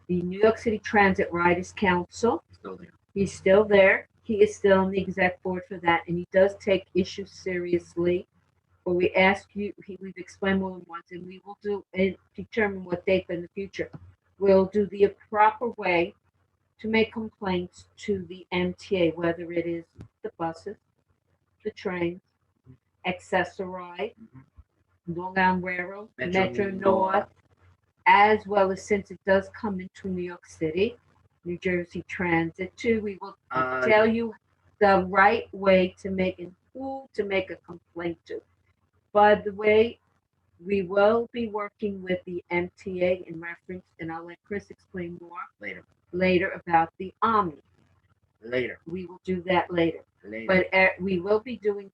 New York City Transit Riders Council. Still there. He's still there. He is still on the exec board for that, and he does take issues seriously. But we ask you, we've explained more than once, and we will do and determine what date in the future. We'll do the proper way to make complaints to the MTA, whether it is the buses, the trains, Accessoride, Long Island Railroad, Metro North, as well as, since it does come into New York City, New Jersey Transit too. We will tell you the right way to make and who to make a complaint to. By the way, We will be working with the MTA in reference, and I'll let Chris explain more later about the Omni. Later. We will do that later. Later. But we will be doing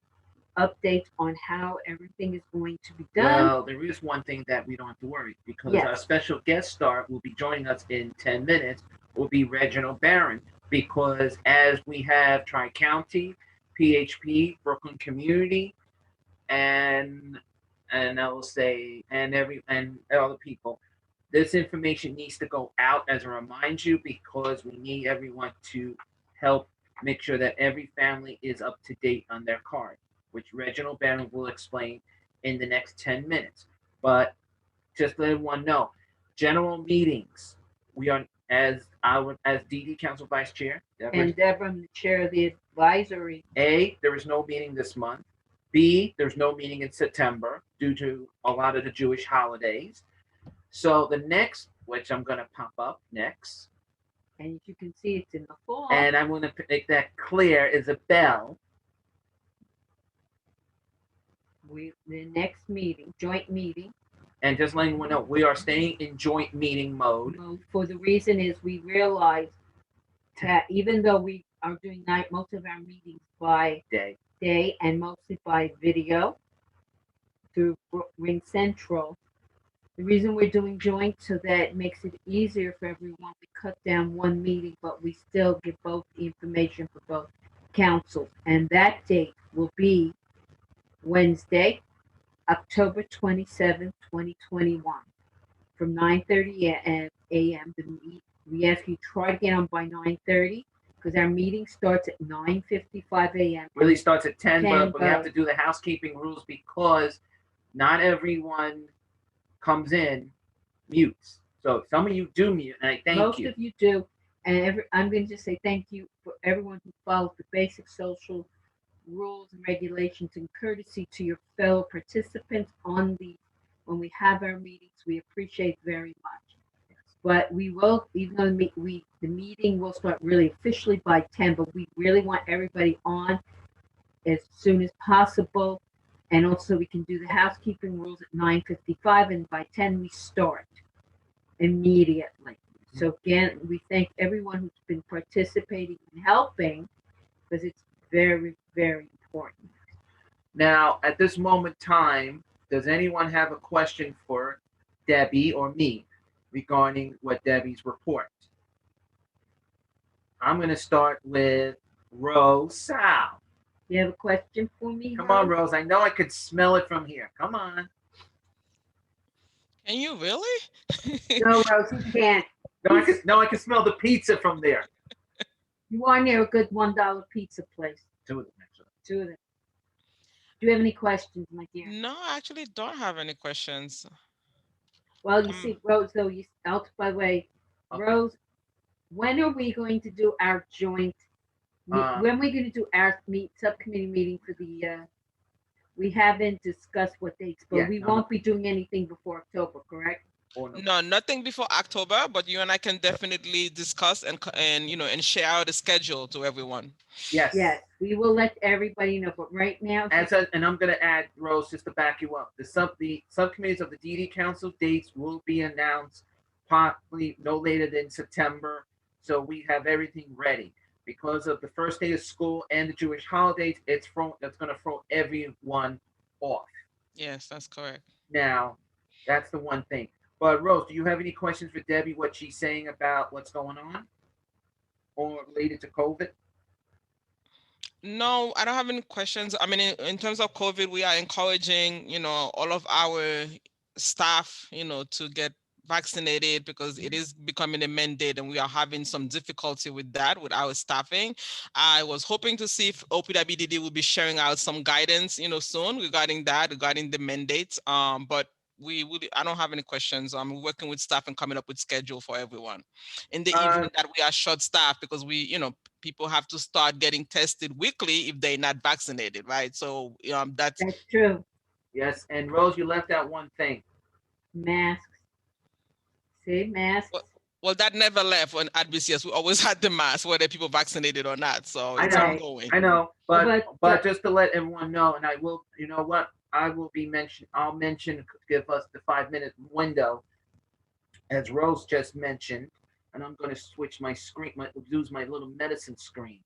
updates on how everything is going to be done. Well, there is one thing that we don't have to worry, because Yes. our special guest star will be joining us in 10 minutes, will be Reginald Barron, because as we have Tri-County, PHP, Brooklyn Community, and I will say, and other people, this information needs to go out as a remind you, because we need everyone to help make sure that every family is up to date on their card, which Reginald Bannon will explain in the next 10 minutes. But just let everyone know, general meetings, we are, as DD Council Vice Chair, And Deborah, I'm the chair of the advisory. A, there is no meeting this month. B, there's no meeting in September due to a lot of the Jewish holidays. So the next, which I'm going to pop up next, And as you can see, it's in the fall. and I'm going to make that clear, is a bell. The next meeting, joint meeting. And just letting everyone know, we are staying in joint meeting mode. For the reason is we realize that even though we are doing most of our meetings by day and mostly by video through Ring Central, the reason we're doing joint so that it makes it easier for everyone. We cut down one meeting, but we still get both the information for both councils. And that date will be Wednesday, October 27th, 2021, from 9:30 a.m. We ask you try to get on by 9:30, because our meeting starts at 9:55 a.m. Really starts at 10, 10, but we have to do the housekeeping rules, because not everyone comes in mutes. So some of you do mute, and I thank Most you. of you do. And I'm going to just say thank you for everyone who follows the basic social rules and regulations, and courtesy to your fellow participants when we have our meetings. We appreciate very much. But we will, even though the meeting will start really officially by 10, but we really want everybody on as soon as possible. And also we can do the housekeeping rules at 9:55, and by 10 we start immediately. So again, we thank everyone who's been participating and helping, because it's very, very important. Now, at this moment in time, does anyone have a question for Debbie or me regarding what Debbie's report? I'm going to start with Rose Sal. You have a question for me? Come on, Rose. I know I could smell it from here. Come on. Can you really? No, Rose, you can't. No, I can smell the pizza from there. You are near a good $1 pizza place. Two of them, actually. Two of them. Do you have any questions, my dear? No, I actually don't have any questions. Well, you see, Rose, though, by the way, Rose, when are we going to do our joint? When are we going to do our subcommittee meeting for the? We haven't discussed what dates, but we won't be doing anything before October, correct? No, nothing before October, but you and I can definitely discuss and share out the schedule to everyone. Yes. Yes, we will let everybody know. But right now, and I'm going to add, Rose, just to back you up, the subcommittees of the DD Council dates will be announced possibly no later than September, so we have everything ready. Because of the first day of school and the Jewish holidays, that's going to throw everyone off. Yes, that's correct. Now, that's the one thing. But Rose, do you have any questions for Debbie, what she's saying about what's going on or related to COVID? No, I don't have any questions. I mean, in terms of COVID, we are encouraging, all of our staff, to get vaccinated, because it is becoming a mandate and we are having some difficulty with that with our staffing. I was hoping to see if OPWDD will be sharing out some guidance, soon regarding the mandates. But I don't have any questions. I'm working with staff and coming up with schedule for everyone. In the event that we are short staffed, because people have to start getting tested weekly if they're not vaccinated, right? So that's true. Yes, and Rose, you left out one thing. Masks. See, masks. Well, that never left at BCS. We always had the mask, whether people vaccinated or not. So it's ongoing. I know, but just to let everyone know, and I will, you know what? I'll mention, give us the 5-minute window, as Rose just mentioned, and I'm going to switch my screen, use my little medicine screen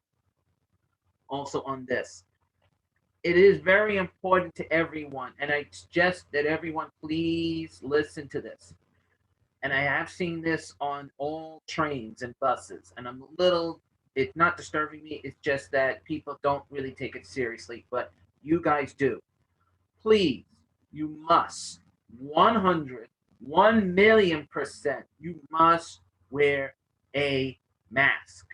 also on this. It is very important to everyone, and I suggest that everyone please listen to this. And I have seen this on all trains and buses, and it's not disturbing me, it's just that people don't really take it seriously, but you guys do. Please, you must, 1,000,000%, you must wear a mask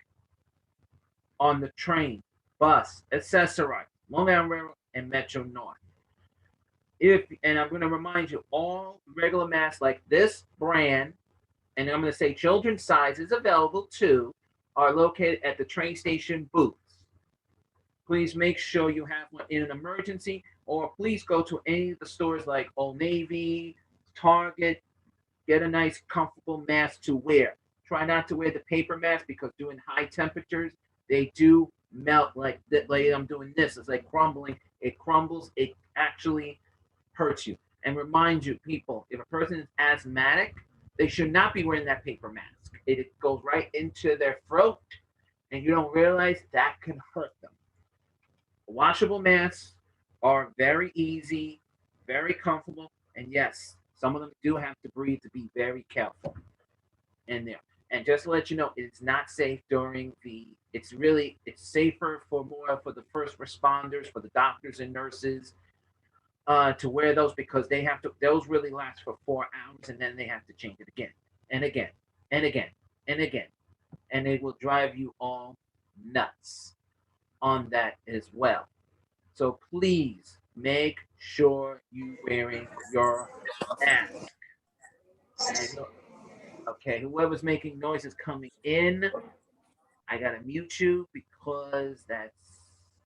on the train, bus, accessorize, Long Island Railroad, and Metro North. And I'm going to remind you, all regular masks like this brand, and I'm going to say children's size is available too, are located at the train station booths. Please make sure you have one in an emergency, or please go to any of the stores like Old Navy, Target, get a nice comfortable mask to wear. Try not to wear the paper mask because during high temperatures, they do melt like that. Like I'm doing this, it's like crumbling. It crumbles, it actually hurts you. And remind you, people, if a person is asthmatic, they should not be wearing that paper mask. It goes right into their throat, and you don't realize that can hurt them. Washable masks are very easy, very comfortable, and yes, some of them do have to breathe to be very careful in there. And just to let you know, it's not safe during it's safer for the first responders, for the doctors and nurses, to wear those because those really last for 4 hours and then they have to change it again and again and again and again. And it will drive you all nuts on that as well. So please make sure you're wearing your mask. Okay, whoever's making noises coming in, I gotta mute you because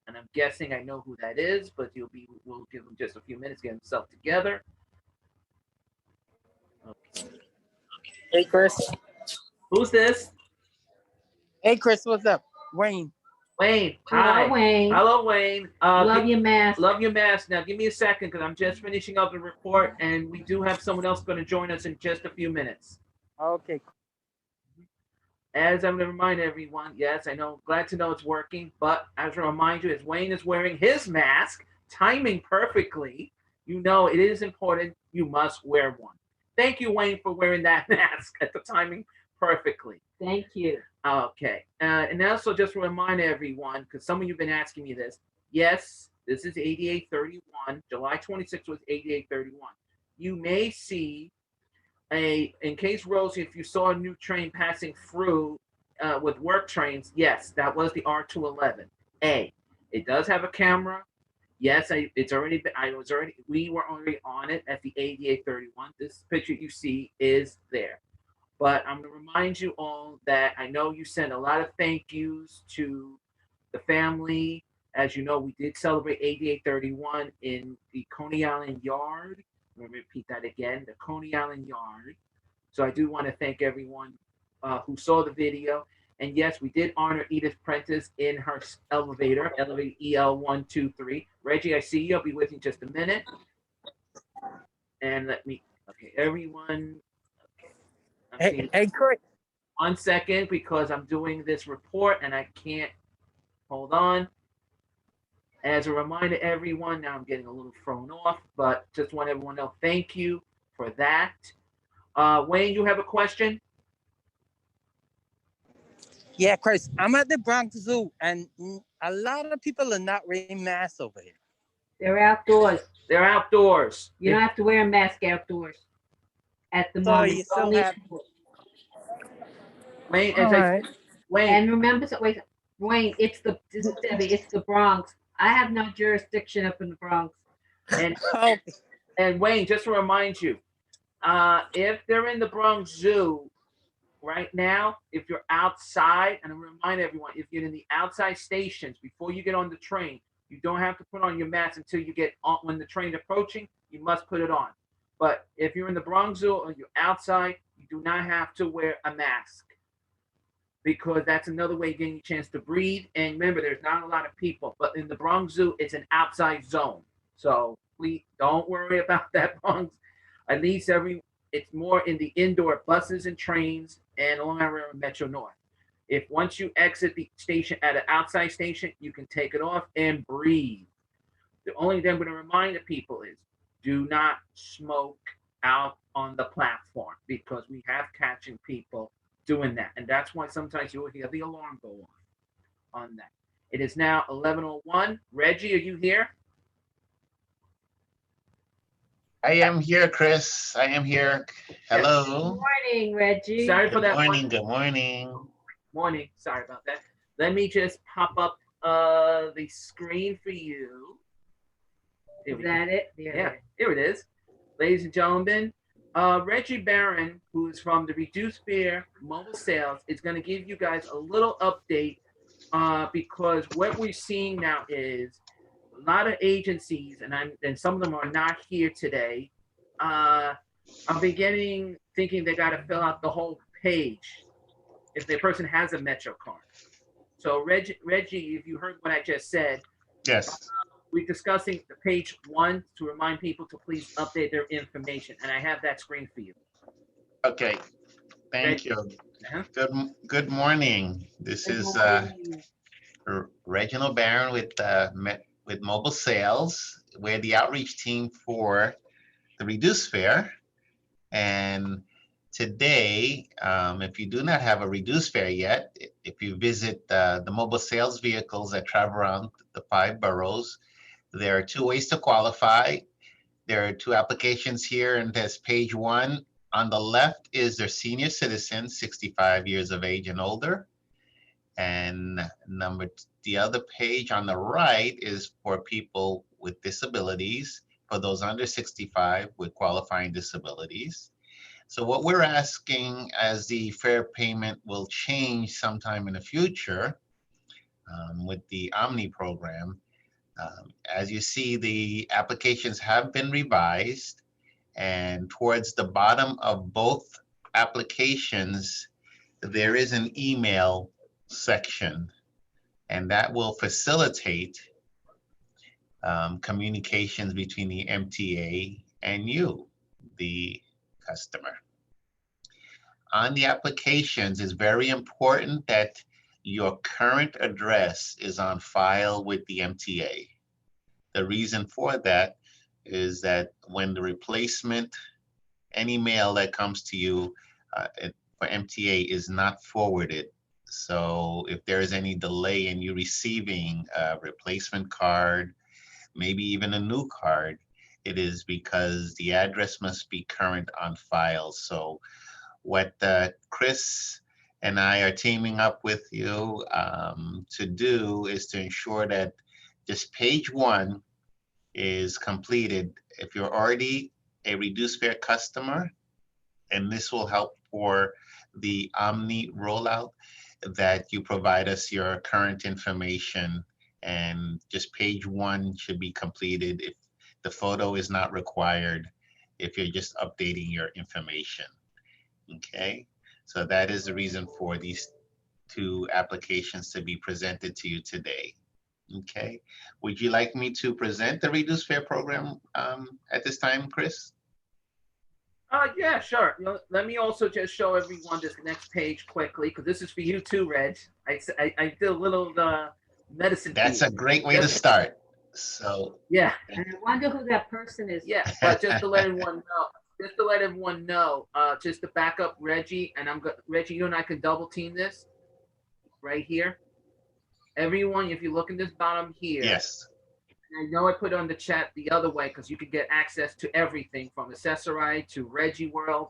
and I'm guessing I know who that is, but we'll give him just a few minutes to get himself together. Okay. Hey, Chris. Who's this? Hey, Chris, what's up? Wayne. Wayne. Hello, Hi. Wayne. Hello, Wayne. Love your mask. Love your mask. Now, give me a second because I'm just finishing up the report, and we do have someone else going to join us in just a few minutes. Okay. As I'm going to remind everyone, yes, I know, glad to know it's working, but as a reminder, as Wayne is wearing his mask, timing perfectly, you know it is important, you must wear one. Thank you, Wayne, for wearing that mask at the timing perfectly. Thank you. Okay, and also just to remind everyone, because some of you have been asking me this, yes, this is 8831, July 26th was 8831. You may see in case Rosie, if you saw a new train passing through with work trains, yes, that was the R211. It does have a camera. Yes, we were already on it at the 8831. This picture you see is there. But I'm going to remind you all that I know you sent a lot of thank yous to the family. As you know, we did celebrate 8831 in the Coney Island Yard. Let me repeat that again, the Coney Island Yard. So I do want to thank everyone who saw the video. And yes, we did honor Edith Prentice in her elevator EL123. Reggie, I see you. I'll be with you in just a minute. And everyone. Okay, Hey, Chris. 1 second, because I'm doing this report and I can't, hold on. As a reminder, everyone, now I'm getting a little thrown off, but just want everyone to know, thank you for that. Wayne, you have a question? Yeah, Chris, I'm at the Bronx Zoo, and a lot of people are not wearing masks over here. They're outdoors. They're outdoors. You don't have to wear a mask outdoors at the So moment. you still have... Wayne, Wayne. And remember, Wayne, it's the Bronx. I have no jurisdiction up in the Bronx. And Wayne, just to remind you, if they're in the Bronx Zoo right now, if you're outside, and I remind everyone, if you're in the outside stations, before you get on the train, you don't have to put on your mask until you get on. When the train's approaching, you must put it on. But if you're in the Bronx Zoo or you're outside, you do not have to wear a mask, because that's another way of getting a chance to breathe. And remember, there's not a lot of people, but in the Bronx Zoo, it's an outside zone. So Please don't worry about that, Bunks. At least it's more in the indoor buses and trains and Long Island Railroad Metro North. If once you exit the station at an outside station, you can take it off and breathe. The only thing I'm going to remind the people is do not smoke out on the platform because we have catching people doing that. And that's why sometimes you'll hear the alarm go off on that. It is now 11:01. Reggie, are you here? I am here, Chris. I am here. Hello. Good morning, Reggie. Sorry for Good that. morning. Good morning. Morning. Sorry about that. Let me just pop up the screen for you. Is that it? Yeah, here it is. Ladies and gentlemen, Reggie Barron, who is from the Reduced Fare Mobile Sales, is going to give you guys a little update because what we're seeing now is a lot of agencies, and some of them are not here today, are beginning thinking they got to fill out the whole page if the person has a Metro card. So Reggie, if you heard what I just said, yes, we're discussing the page 1 to remind people to please update their information, and I have that screen for you. Okay, thank you. Good morning. This is Reginald Barron with Mobile Sales. We're the outreach team for the Reduced Fare, and today, if you do not have a reduced fare yet, if you visit the mobile sales vehicles that travel around the 5 boroughs, there are 2 ways to qualify. There are 2 applications here, and there's page 1. On the left is their senior citizen, 65 years of age and older. And the other page on the right is for people with disabilities, for those under 65 with qualifying disabilities. So what we're asking, as the fare payment will change sometime in the future with the Omni program, as you see, the applications have been revised, and towards the bottom of both applications, there is an email section, and that will facilitate communications between the MTA and you, the customer. On the applications, it's very important that your current address is on file with the MTA. The reason for that is that when the replacement, any mail that comes to you for MTA is not forwarded. So if there is any delay in you receiving a replacement card, maybe even a new card, it is because the address must be current on file. So what Chris and I are teaming up with you to do is to ensure that just page 1 is completed. If you're already a reduced fare customer, and this will help for the Omni rollout, that you provide us your current information, and just page 1 should be completed. If the photo is not required, if you're just updating your information. Okay, so that is the reason for these 2 applications to be presented to you today. Okay, would you like me to present the Reduced Fare program at this time, Chris? Yeah, sure. Let me also just show everyone this next page quickly, because this is for you too, Reg. I did a little medicine. That's a great way to start. So yeah. And I wonder who that person is. Yeah, but just to let everyone know, just to back up Reggie, and Reggie, you and I can double team this right here. Everyone, if you look in this bottom here. Yes. I know I put on the chat the other way because you can get access to everything from Accessoride to Reggie World.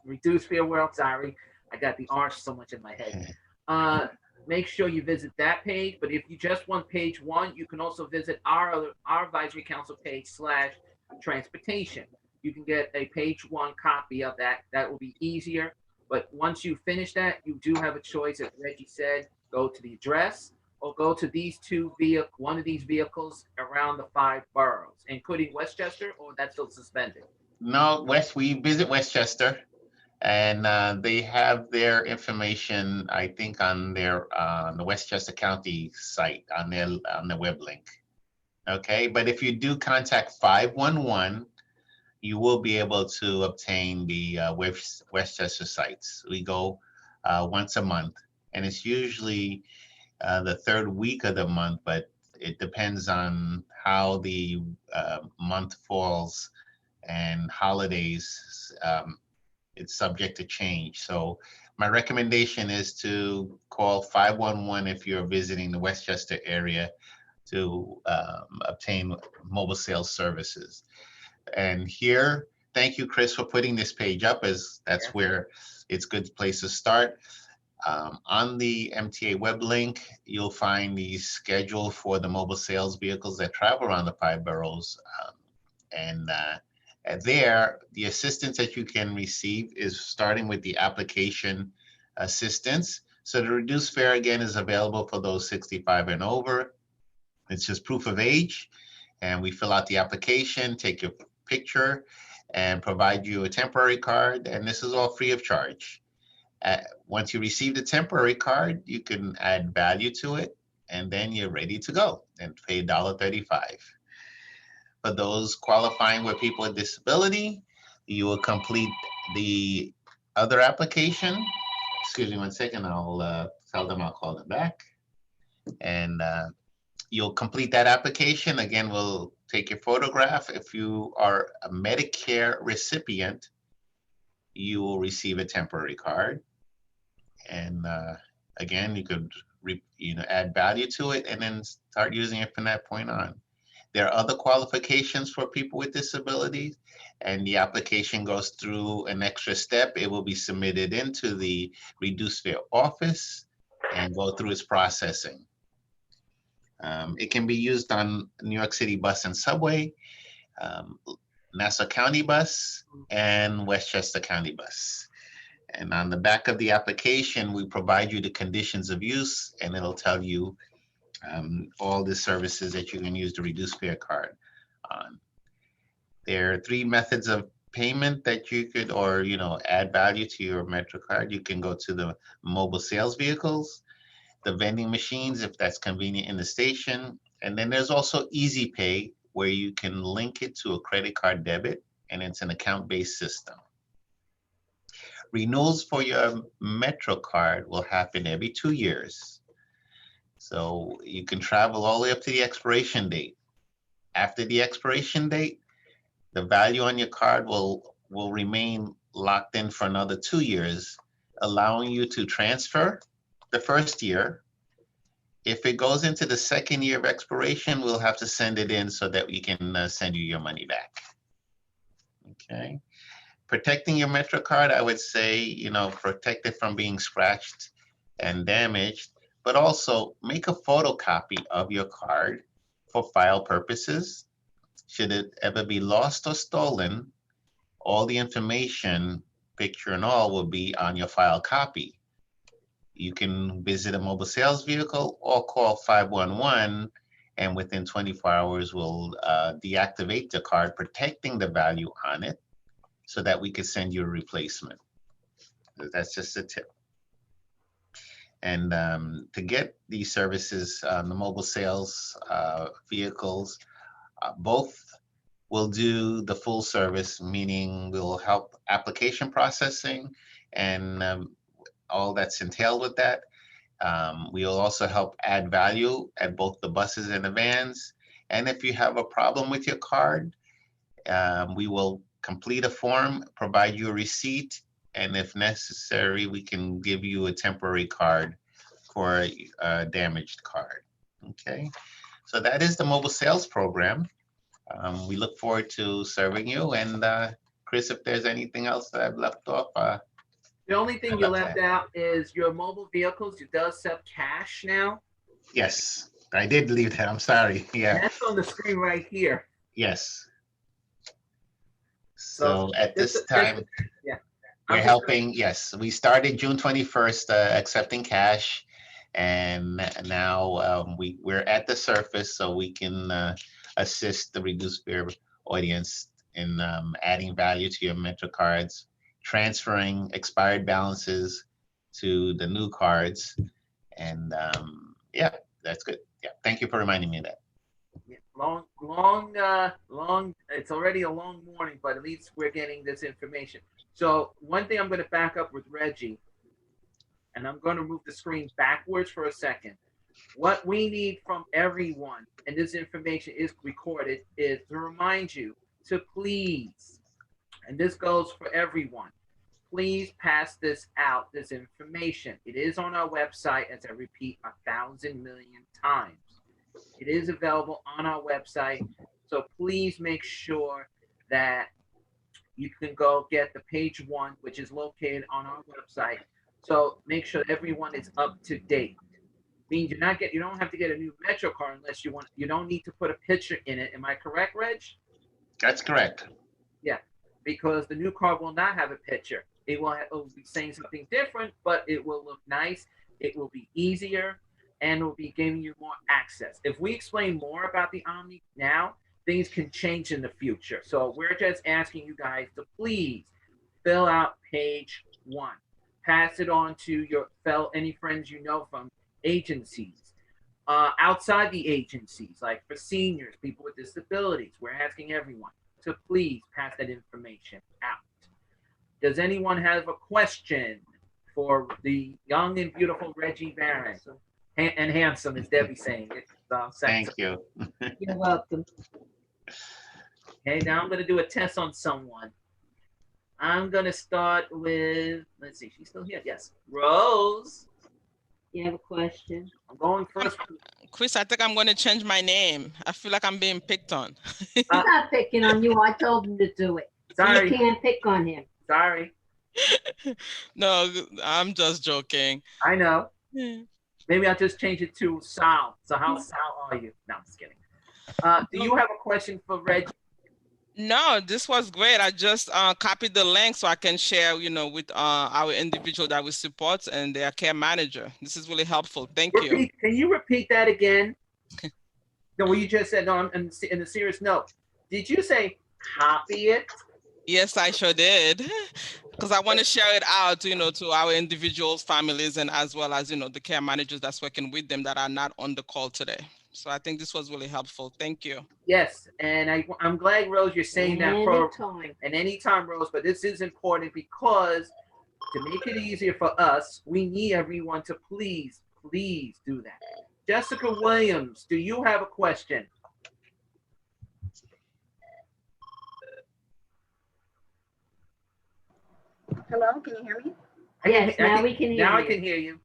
Reduced Fare World. Sorry, I got the R so much in my head. Make sure you visit that page. But if you just want page 1, you can also visit our advisory council page /transportation. You can get a page 1 copy of that. That will be easier. But once you finish that, you do have a choice. As Reggie said, go to the address or go to these 2 one of these vehicles around the 5 boroughs, including Westchester, or that's still suspended? No, we visit Westchester, and they have their information, I think, on their the Westchester County site on their web link. Okay, but if you do contact 511, you will be able to obtain the Westchester sites. We go once a month, and it's usually the third week of the month, but it depends on how the month falls and holidays. It's subject to change. So my recommendation is to call 511 if you're visiting the Westchester area to obtain mobile sales services. And here, thank you, Chris, for putting this page up, as that's where it's a good place to start. On the MTA web link, you'll find the schedule for the mobile sales vehicles that travel around the 5 boroughs. And there, the assistance that you can receive is starting with the application assistance. So the reduced fare, again, is available for those 65 and over. It's just proof of age. And we fill out the application, take your picture, and provide you a temporary card. And this is all free of charge. Once you receive the temporary card, you can add value to it, and then you're ready to go and pay $1.35. For those qualifying with people with disability, you will complete the other application. Excuse me one second, I'll tell them I'll call them back. And you'll complete that application. Again, we'll take your photograph. If you are a Medicare recipient, you will receive a temporary card. And again, you could add value to it and then start using it from that point on. There are other qualifications for people with disabilities, and the application goes through an extra step. It will be submitted into the reduced fare office and go through its processing. It can be used on New York City bus and subway, Nassau County bus, and Westchester County bus. And on the back of the application, we provide you the conditions of use, and it'll tell you all the services that you can use the reduced fare card on. There are 3 methods of payment that you could, or add value to your Metro card. You can go to the mobile sales vehicles, the vending machines, if that's convenient in the station. And then there's also Easy Pay, where you can link it to a credit card debit, and it's an account-based system. Renewals for your Metro card will happen every 2 years. So you can travel all the way up to the expiration date. After the expiration date, the value on your card will remain locked in for another 2 years, allowing you to transfer the first year. If it goes into the second year of expiration, we'll have to send it in so that we can send you your money back. Okay. Protecting your Metro card, I would say, protect it from being scratched and damaged, but also make a photocopy of your card for file purposes. Should it ever be lost or stolen, all the information, picture and all, will be on your file copy. You can visit a mobile sales vehicle or call 511, and within 24 hours, we'll deactivate the card, protecting the value on it, so that we could send you a replacement. That's just a tip. And to get these services, the mobile sales vehicles, both will do the full service, meaning we'll help application processing and all that's entailed with that. We'll also help add value at both the buses and the vans. And if you have a problem with your card, we will complete a form, provide you a receipt, and if necessary, we can give you a temporary card for a damaged card. Okay, so that is the mobile sales program. We look forward to serving you. And Chris, if there's anything else that I've left off. The only thing you left out is your mobile vehicles. You do accept cash now? Yes, I did leave that. I'm sorry. Yeah. And that's on the screen right here. Yes. So at this time, yeah, we're helping. Yes, we started June 21st accepting cash, and now we're at the surface, so we can assist the reduced fare audience in adding value to your Metro cards, transferring expired balances to the new cards, and yeah, that's good. Yeah, thank you for reminding me of that. Yeah. long. It's already a long morning, but at least we're getting this information. So one thing I'm going to back up with Reggie, and I'm going to move the screen backwards for a second. What we need from everyone, and this information is recorded, is to remind you to please, and this goes for everyone, please pass this out, this information. It is on our website, as I repeat 1,000 million times. It is available on our website. So please make sure that you can go get the page 1, which is located on our website. So make sure everyone is up to date. Means you don't have to get a new Metro card unless you want. You don't need to put a picture in it. Am I correct, Reg? That's correct. Yeah, because the new card will not have a picture. It will be saying something different, but it will look nice. It will be easier, and it will be giving you more access. If we explain more about the Omni now, things can change in the future. So we're just asking you guys to please fill out page 1. Pass it on to your any friends you know from agencies, outside the agencies, like for seniors, people with disabilities. We're asking everyone to please pass that information out. Does anyone have a question for the young and beautiful Reggie Barron? And handsome, as Debbie saying. Thank you. You're welcome. Okay, now I'm going to do a test on someone. I'm going to start with, let's see, she's still here. Yes. Rose. You have a question? I'm going first. Chris, I think I'm going to change my name. I feel like I'm being picked on. I'm not picking on you. I told him to do it. Sorry. You can't pick on him. Sorry. No, I'm just joking. I know. Maybe I'll just change it to Sal. So how Sal are you? No, I'm just kidding. Do you have a question for Reggie? No, this was great. I just copied the link so I can share, with our individual that we support and their care manager. This is really helpful. Thank you. Can you repeat that again? No, what you just said. No, I'm in a serious note. Did you say copy it? Yes, I sure did. Because I want to share it out, to our individuals, families, and as well as, the care managers that's working with them that are not on the call today. So I think this was really helpful. Thank you. Yes, and I'm glad, Rose, you're saying that anytime, Rose, but this is important because to make it easier for us, we need everyone to please do that. Jessica Williams, do you have a question? Hello, can you hear me? Yes, now we can hear you. Now I can hear you.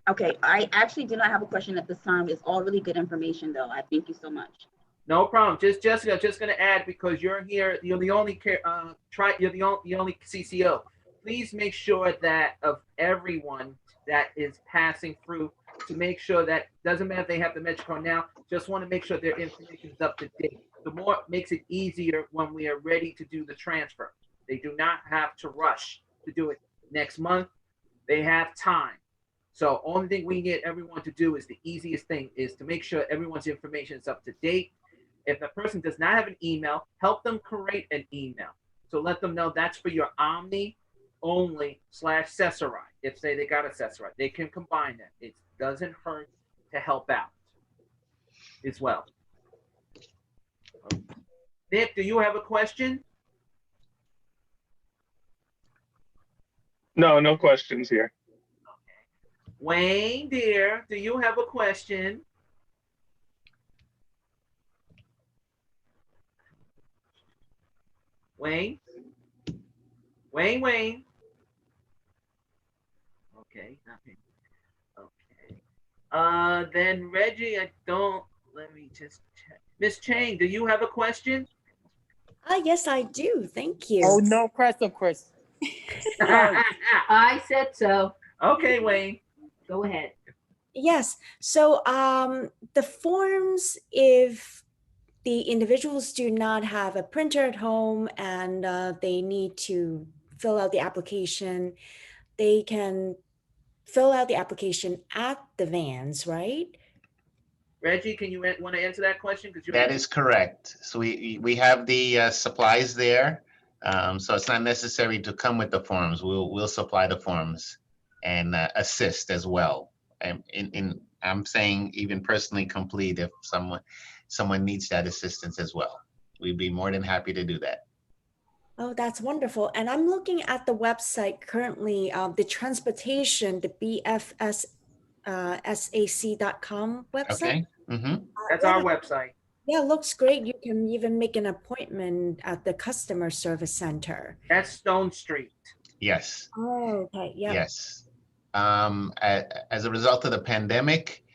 Okay, I actually do not have a question at this time. It's all really good information, though. I thank you so much. No problem. Just Jessica, just going to add, because you're here, you're the only you're the only CCO. Please make sure that of everyone that is passing through, to make sure that doesn't matter if they have the Metro now. Just want to make sure their information is up to date. The more it makes it easier when we are ready to do the transfer. They do not have to rush to do it next month. They have time. So only thing we get everyone to do is the easiest thing is to make sure everyone's information is up to date. If the person does not have an email, help them create an email. So let them know that's for your Omni only /Cesaride. If say they got a Cesaride, they can combine that. It doesn't hurt to help out as well. Nick, do you have a question? No, no questions here. Wayne, dear, do you have a question? Wayne? Wayne? Okay, nothing. Okay. Then Reggie, let me just check. Miss Chang, do you have a question? Yes, I do. Thank you. Oh, no, Chris. I said so. Okay, Wayne. Go ahead. Yes. So the forms, if the individuals do not have a printer at home and they need to fill out the application, they can fill out the application at the vans, right? Reggie, can you want to answer that question? That is correct. So we have the supplies there. So it's not necessary to come with the forms. We'll supply the forms and assist as well. I'm saying even personally complete if someone, someone needs that assistance as well. We'd be more than happy to do that. Oh, that's wonderful. And I'm looking at the website currently, the transportation, the bfssac.com website. Okay. That's our website. Yeah, looks great. You can even make an appointment at the customer service center. That's Stone Street. Yes. Oh, okay. Yeah. Yes. As a result of the pandemic,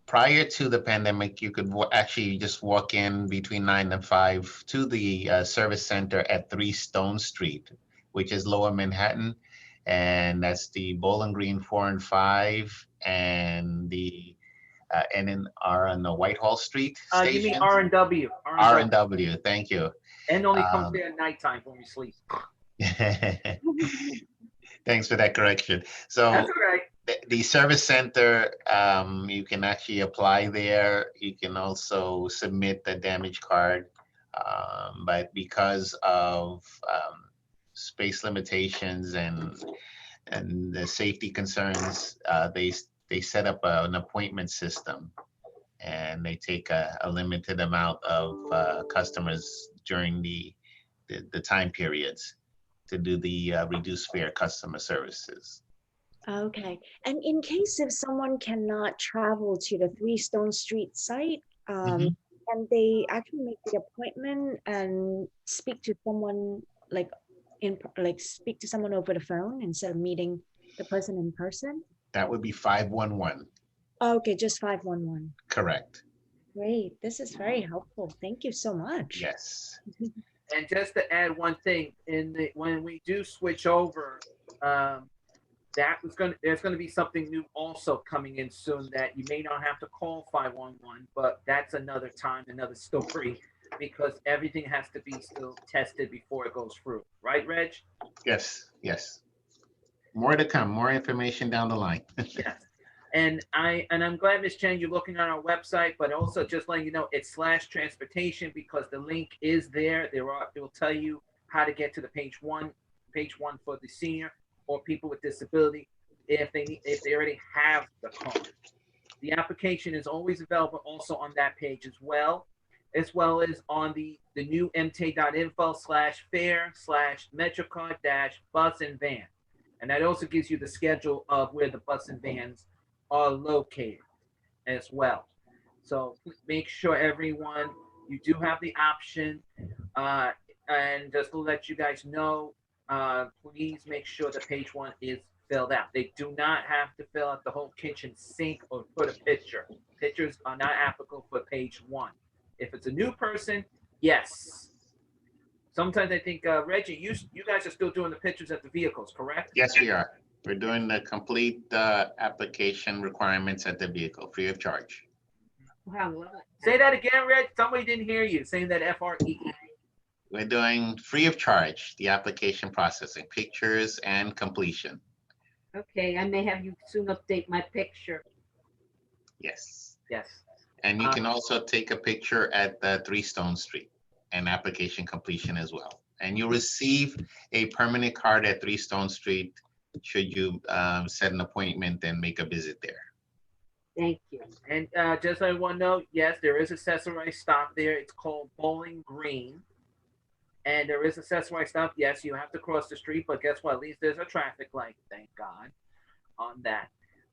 prior to the pandemic, you could actually just walk in between 9 and 5 to the service center at 3 Stone Street, which is Lower Manhattan. And that's the Bowling Green 4 and 5 and the NNR on the Whitehall Street station. You mean R&W. R&W, thank you. And only comes there at nighttime when we sleep. Thanks for that correction. So that's all right. The service center, you can actually apply there. You can also submit the damage card. But because of space limitations and the safety concerns, they set up an appointment system, and they take a limited amount of customers during the time periods to do the reduced fare customer services. Okay. And in case if someone cannot travel to the 3 Stone Street site, and they actually make the appointment and speak to someone speak to someone over the phone instead of meeting the person in person? That would be 511. Okay, just 511. Correct. Great. This is very helpful. Thank you so much. Yes. And just to add one thing, when we do switch over, there's going to be something new also coming in soon that you may not have to call 511, but that's another time, another story, because everything has to be still tested before it goes through. Right, Reg? Yes, yes. More to come, more information down the line. Yes. And I'm glad, Ms. Chen, you're looking on our website, but also just letting you know it's /transportation because the link is there. It will tell you how to get to the page one for the senior or people with disability if they already have the card. The application is always available also on that page as well as on the new mta.info/fare/MetroCard-bus and van. And that also gives you the schedule of where the bus and vans are located as well. So make sure everyone, you do have the option. And just to let you guys know, please make sure that page 1 is filled out. They do not have to fill out the whole kitchen sink or put a picture. Pictures are not applicable for page 1. If it's a new person, yes. Sometimes I think, Reggie, you guys are still doing the pictures at the vehicles, correct? Yes, we are. We're doing the complete application requirements at the vehicle, free of charge. Wow, love it. Say that again, Reg. Somebody didn't hear you saying that FRE. We're doing free of charge, the application processing, pictures and completion. Okay, I may have you soon update my picture. Yes. Yes. And you can also take a picture at the 3 Stone Street and application completion as well. And you'll receive a permanent card at 3 Stone Street should you set an appointment and make a visit there. Thank you. And just so everyone know, yes, there is accessorized stop there. It's called Bowling Green. And there is accessorized stop. Yes, you have to cross the street, but guess what? At least there's a traffic light, thank God, on that.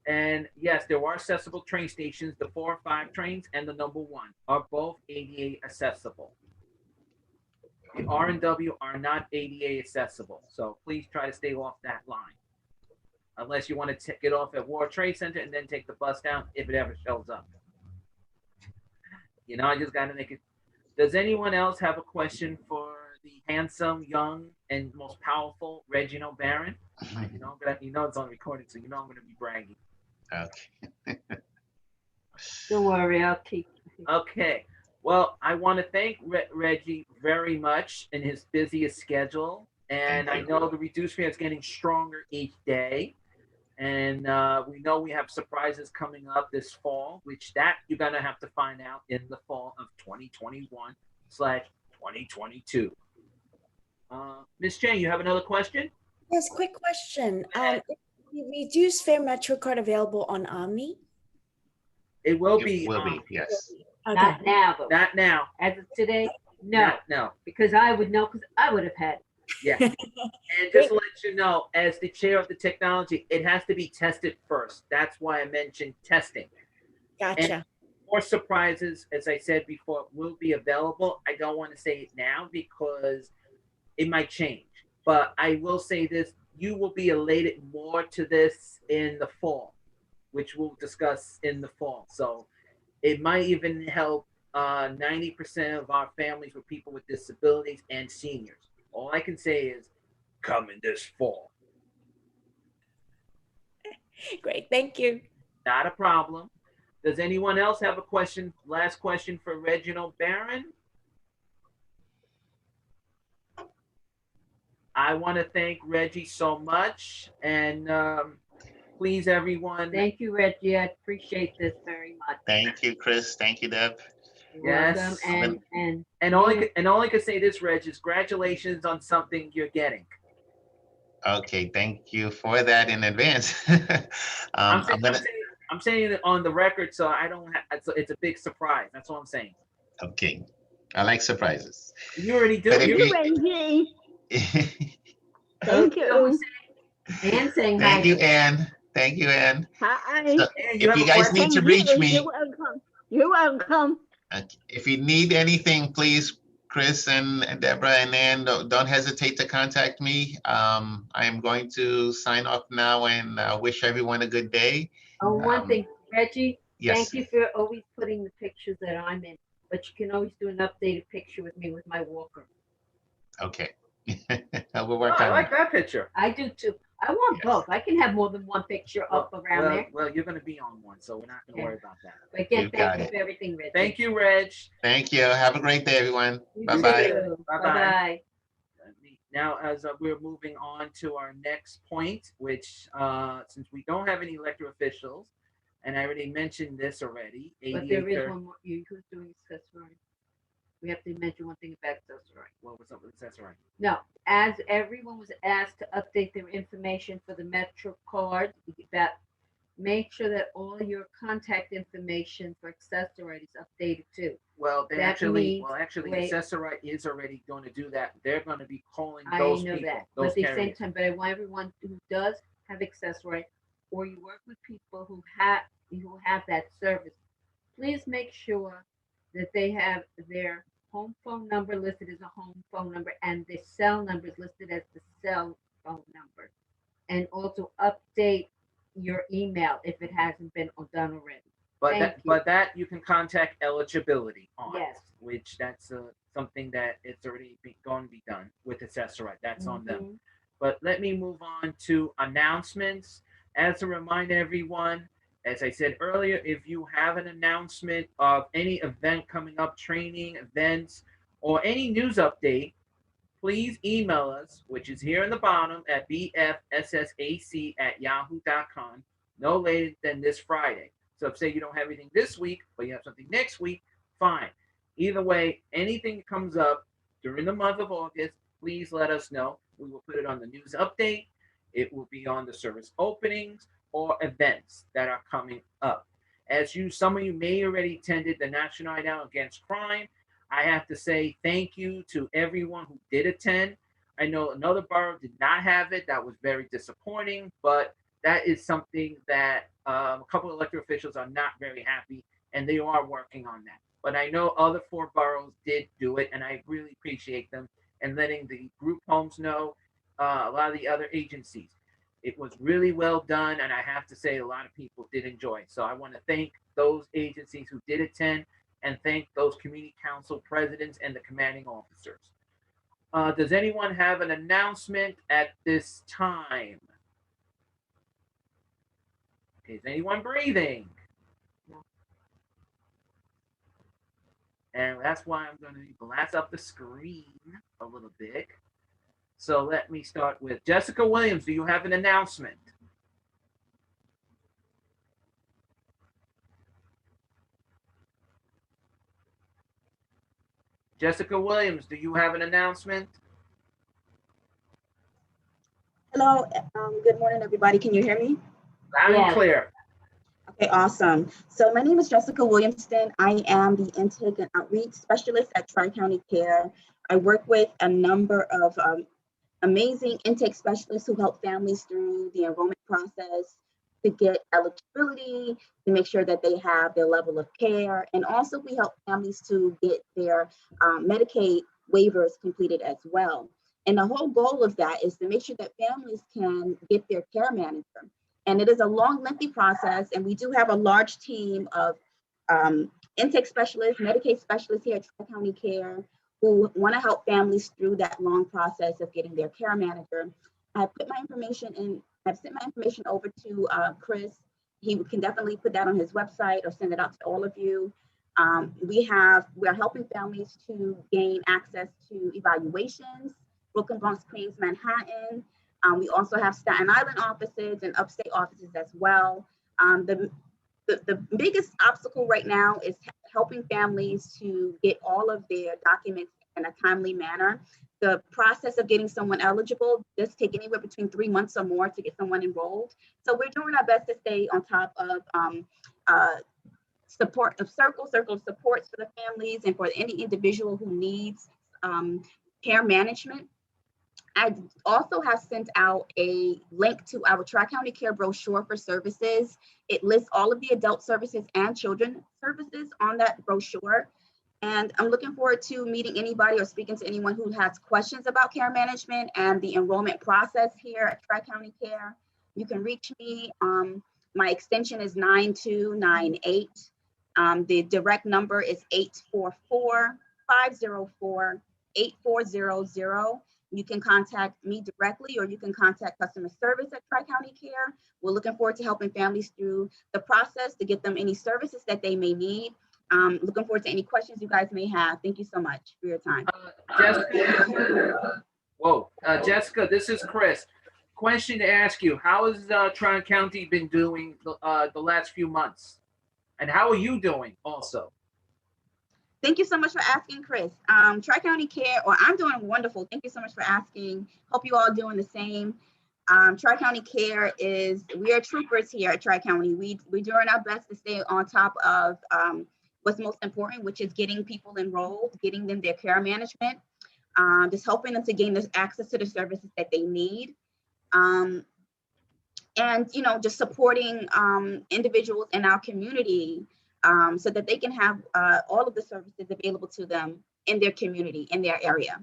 And yes, there are accessible train stations. The 4 or 5 trains and the number 1 are both ADA accessible. The R&W are not ADA accessible, so please try to stay off that line. Unless you want to get off at World Trade Center and then take the bus down if it ever shows up. You know, I just got to make it. Does anyone else have a question for the handsome, young, and most powerful Reginald Barron? You know it's on recording, so you know I'm going to be bragging. Okay. Don't worry, I'll keep. Okay. Well, I want to thank Reggie very much in his busiest schedule. And I know the reduced fare is getting stronger each day. And we know we have surprises coming up this fall, which that you're going to have to find out in the fall of 2021/2022. Ms. Chen, you have another question? Yes, quick question. Is the reduced fare Metro card available on Omni? It will It be. will be, yes. Okay. Not now, though. Not now. As of today, no. No. Because I would know, because I would have had it. Yeah. And just to let you know, as the chair of the technology, it has to be tested first. That's why I mentioned testing. Gotcha. And more surprises, as I said before, will be available. I don't want to say it now because it might change. But I will say this, you will be elated more to this in the fall, which we'll discuss in the fall. So it might even help 90% of our families with people with disabilities and seniors. All I can say is coming this fall. Great. Thank you. Not a problem. Does anyone else have a question? Last question for Reginald Barron. I want to thank Reggie so much. And please, everyone. Thank you, Reggie. I appreciate this very much. Thank you, Chris. Thank you, Deb. You're Yes. welcome. And all I can say this, Reg, is congratulations on something you're getting. Okay, thank you for that in advance. I'm saying it on the record, so I don't have. It's a big surprise. That's all I'm saying. Okay, I like surprises. You already do. Thank you, Reggie. Thank you. Ann saying hi. Thank you, Ann. Thank you, Ann. Hi. So if you guys need to reach me, You're welcome. You're welcome. if you need anything, please, Chris and Deborah and Ann, don't hesitate to contact me. I am going to sign off now and wish everyone a good day. Oh, one thing, Reggie, yes. Thank you for always putting the pictures that I'm in, but you can always do an updated picture with me with my walker. Okay. We'll work on I like that picture. I do too. I want both. I can have more than one picture up around there. Well, you're going to be on one, so we're not going to worry about that. But again, thank you for everything, Reggie. Thank you, Reg. Thank you. Have a great day, everyone. Bye-bye. Bye-bye. Bye-bye. Now, as we're moving on to our next point, which since we don't have any elected officials, and I already mentioned this already. But there is one more. Who's doing accessory? We have to mention one thing about accessory. What was up with accessory? No, as everyone was asked to update their information for the Metro card, that make sure that all your contact information for accessory is updated too. Well, Accessory is already going to do that. They're going to be calling I those know people. that. Those But at the same carriers. time, but I want everyone who does have accessory, or you work with people who have that service, please make sure that they have their home phone number listed as a home phone number and the cell number is listed as the cell phone number. And also update your email if it hasn't been done already. But that you can contact eligibility on. Yes. Which that's something that it's already going to be done with accessory. That's on them. But let me move on to announcements. As a reminder, everyone, as I said earlier, if you have an announcement of any event coming up, training, events, or any news update, please email us, which is here in the bottom at bfssac@yahoo.com, no later than this Friday. So if say you don't have anything this week, but you have something next week, fine. Either way, anything that comes up during the month of August, please let us know. We will put it on the news update. It will be on the service openings or events that are coming up. Some of you may already attended the National Night Out Against Crime. I have to say thank you to everyone who did attend. I know another borough did not have it. That was very disappointing, but that is something that a couple of elected officials are not very happy, and they are working on that. But I know other 4 boroughs did do it, and I really appreciate them and letting the group homes know, a lot of the other agencies. It was really well done, and I have to say a lot of people did enjoy it. So I want to thank those agencies who did attend and thank those community council presidents and the commanding officers. Does anyone have an announcement at this time? Okay, is anyone breathing? No. And that's why I'm going to blast up the screen a little bit. So let me start with Jessica Williams. Do you have an announcement? Jessica Williams, do you have an announcement? Hello. Good morning, everybody. Can you hear me? Loud and clear. Okay, awesome. So my name is Jessica Williamston. I am the intake and outreach specialist at Tri-County Care. I work with a number of amazing intake specialists who help families through the enrollment process to get eligibility, to make sure that they have their level of care. And also we help families to get their Medicaid waivers completed as well. And the whole goal of that is to make sure that families can get their care manager. And it is a long, lengthy process. And we do have a large team of intake specialists, Medicaid specialists here at Tri-County Care who want to help families through that long process of getting their care manager. I put my information in, I've sent my information over to Chris. He can definitely put that on his website or send it out to all of you. We're helping families to gain access to evaluations, Brooklyn, Bronx, Queens, Manhattan. We also have Staten Island offices and upstate offices as well. The biggest obstacle right now is helping families to get all of their documents in a timely manner. The process of getting someone eligible does take anywhere between 3 months or more to get someone enrolled. So we're doing our best to stay on top of support of circle supports for the families and for any individual who needs care management. I also have sent out a link to our Tri-County Care brochure for services. It lists all of the adult services and children services on that brochure. And I'm looking forward to meeting anybody or speaking to anyone who has questions about care management and the enrollment process here at Tri-County Care. You can reach me. My extension is 9298. The direct number is 844-504-8400. You can contact me directly or you can contact customer service at Tri-County Care. We're looking forward to helping families through the process to get them any services that they may need. Looking forward to any questions you guys may have. Thank you so much for your time. Jessica, this is Chris. Question to ask you: how has Tri-County been doing the last few months, and how are you doing also? Thank you so much for asking, Chris. Tri-County Care, I'm doing wonderful. Thank you so much for asking. Hope you all doing the same. Tri-County Care we are troopers here at Tri-County. We're doing our best to stay on top of what's most important, which is getting people enrolled, getting them their care management, just helping them to gain this access to the services that they need. And, just supporting individuals in our community so that they can have all of the services available to them in their community, in their area.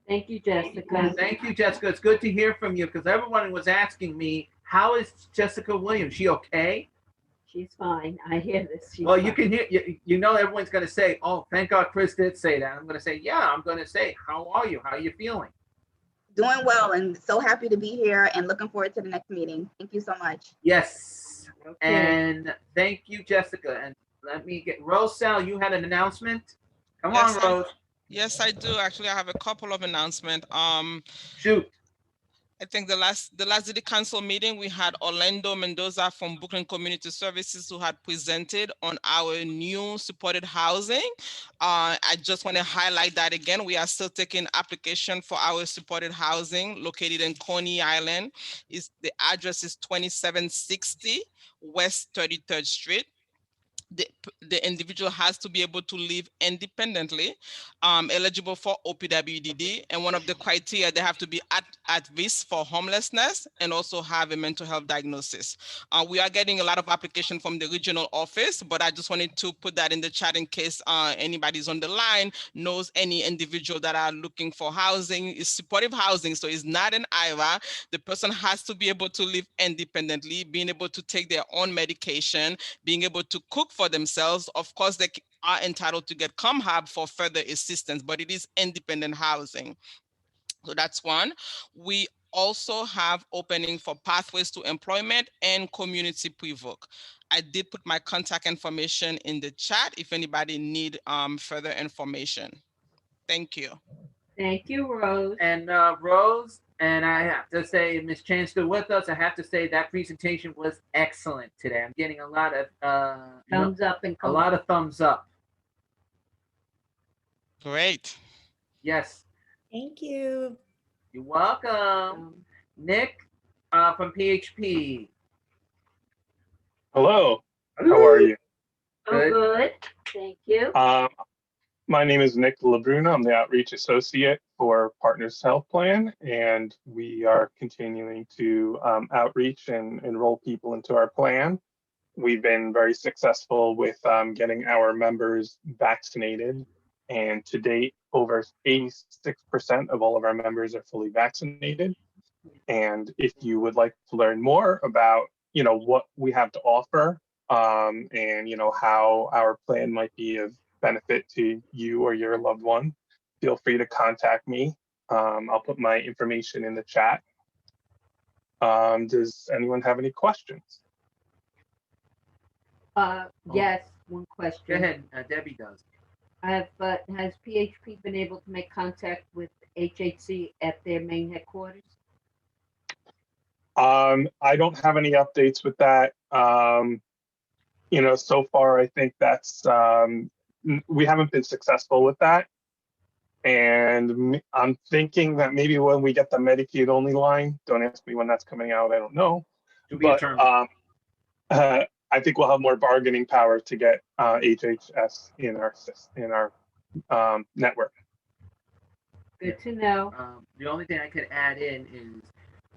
Thank you, Jessica. Thank you, Jessica. It's good to hear from you because everyone was asking me, how is Jessica Williams? She okay? She's fine. I hear this. Well, you can hear, everyone's going to say, oh, thank God Chris did say that. I'm going to say, yeah, I'm going to say, how are you? How are you feeling? Doing well and so happy to be here and looking forward to the next meeting. Thank you so much. Yes. Okay. And thank you, Jessica. And let me get Roselle, you had an announcement? Come Yes, on, Rose. Yes, I do. Actually, I have a couple of announcements. Shoot. I think the last city council meeting, we had Orlando Mendoza from Brooklyn Community Services who had presented on our new supported housing. I just want to highlight that again. We are still taking application for our supported housing located in Coney Island. The address is 2760 West 33rd Street. The individual has to be able to live independently, eligible for OPWDD, and one of the criteria, they have to be at risk for homelessness and also have a mental health diagnosis. We are getting a lot of application from the regional office, but I just wanted to put that in the chat in case anybody's on the line knows any individual that are looking for housing. It's supportive housing, so it's not an IRA. The person has to be able to live independently, being able to take their own medication, being able to cook for themselves. Of course, they are entitled to get ComHub for further assistance, but it is independent housing. So that's one. We also have opening for pathways to employment and community pre-voc. I did put my contact information in the chat if anybody need further information. Thank you. Thank you, Rose. And Rose, and I have to say, Ms. Chan still with us. I have to say that presentation was excellent today. I'm getting a lot of thumbs up and a lot of thumbs up. Great. Yes. Thank you. You're welcome. Nick from PHP. Hello. How are you? Oh, Good. good. Thank you. My name is Nick Labruna. I'm the Outreach Associate for Partners Health Plan, and we are continuing to outreach and enroll people into our plan. We've been very successful with getting our members vaccinated, and to date, over 86% of all of our members are fully vaccinated. And if you would like to learn more about, what we have to offer, and how our plan might be of benefit to you or your loved one, feel free to contact me. I'll put my information in the chat. Does anyone have any questions? Yes, one question. Go ahead, Debbie does. Has PHP been able to make contact with HHC at their main headquarters? I don't have any updates with that. So far, I think that's we haven't been successful with that. And I'm thinking that maybe when we get the Medicaid only line, don't ask me when that's coming out, I don't know. But I think we'll have more bargaining power to get HHS in our network. Good to know. The only thing I could add in is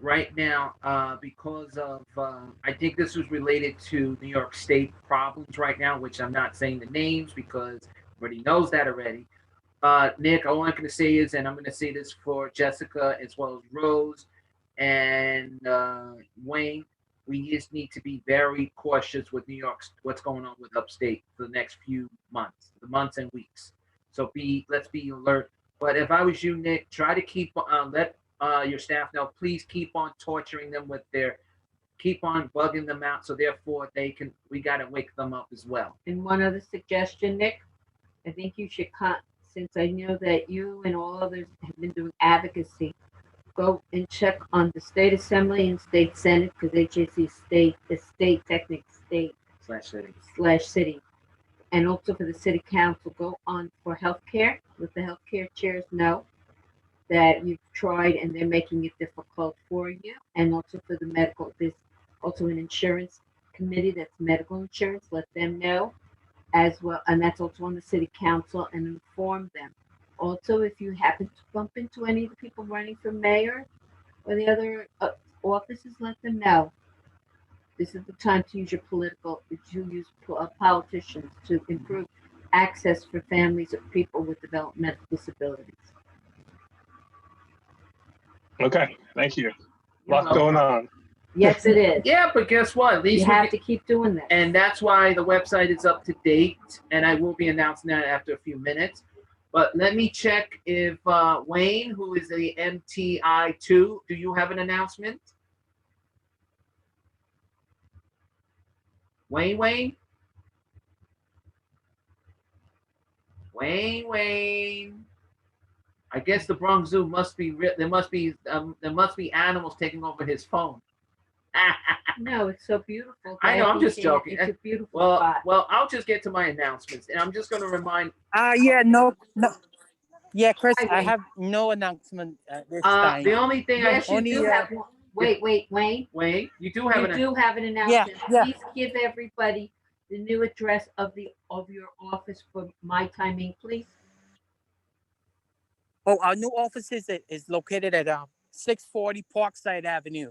right now, because of, I think this was related to New York State problems right now, which I'm not saying the names because everybody knows that already. Nick, all I'm going to say is, and I'm going to say this for Jessica as well as Rose and Wayne, we just need to be very cautious with New York, what's going on with upstate for the next few months, the months and weeks. So let's be alert. But if I was you, Nick, try to keep let your staff know. Please keep on torturing them keep on bugging them out. So therefore, we got to wake them up as well. And one other suggestion, Nick, I think you should since I know that you and all others have been doing advocacy, go and check on the state assembly and state senate, because HAC state technical state / city, and also for the city council. Go on for healthcare. Let the healthcare chairs know that you've tried and they're making it difficult for you, and also for the medical. There's also an insurance committee that's medical insurance. Let them know as well, and that's also on the city council, and inform them. Also, if you happen to bump into any of the people running for mayor or the other offices, let them know. This is the time to use politicians to improve access for families of people with developmental disabilities. Okay, thank you. Lots going on. Yes, it is. Yeah, but guess what? At least you have to keep doing this. And that's why the website is up to date, and I will be announcing that after a few minutes. But let me check if Wayne, who is the MTI2, do you have an announcement? Wayne? I guess the Bronx Zoo must be there must be animals taking over his phone. No, it's so beautiful. I know, I'm just joking. It's a beautiful spot. Well, I'll just get to my announcements, and I'm just going to remind. Yeah, Chris, I have no announcement this time. The only thing yes, you do have one. Wait, Wayne. Wayne, you do have an announcement. Yeah. Please give everybody the new address of your office for my timing, please. Oh, our new office is located at 640 Parkside Avenue,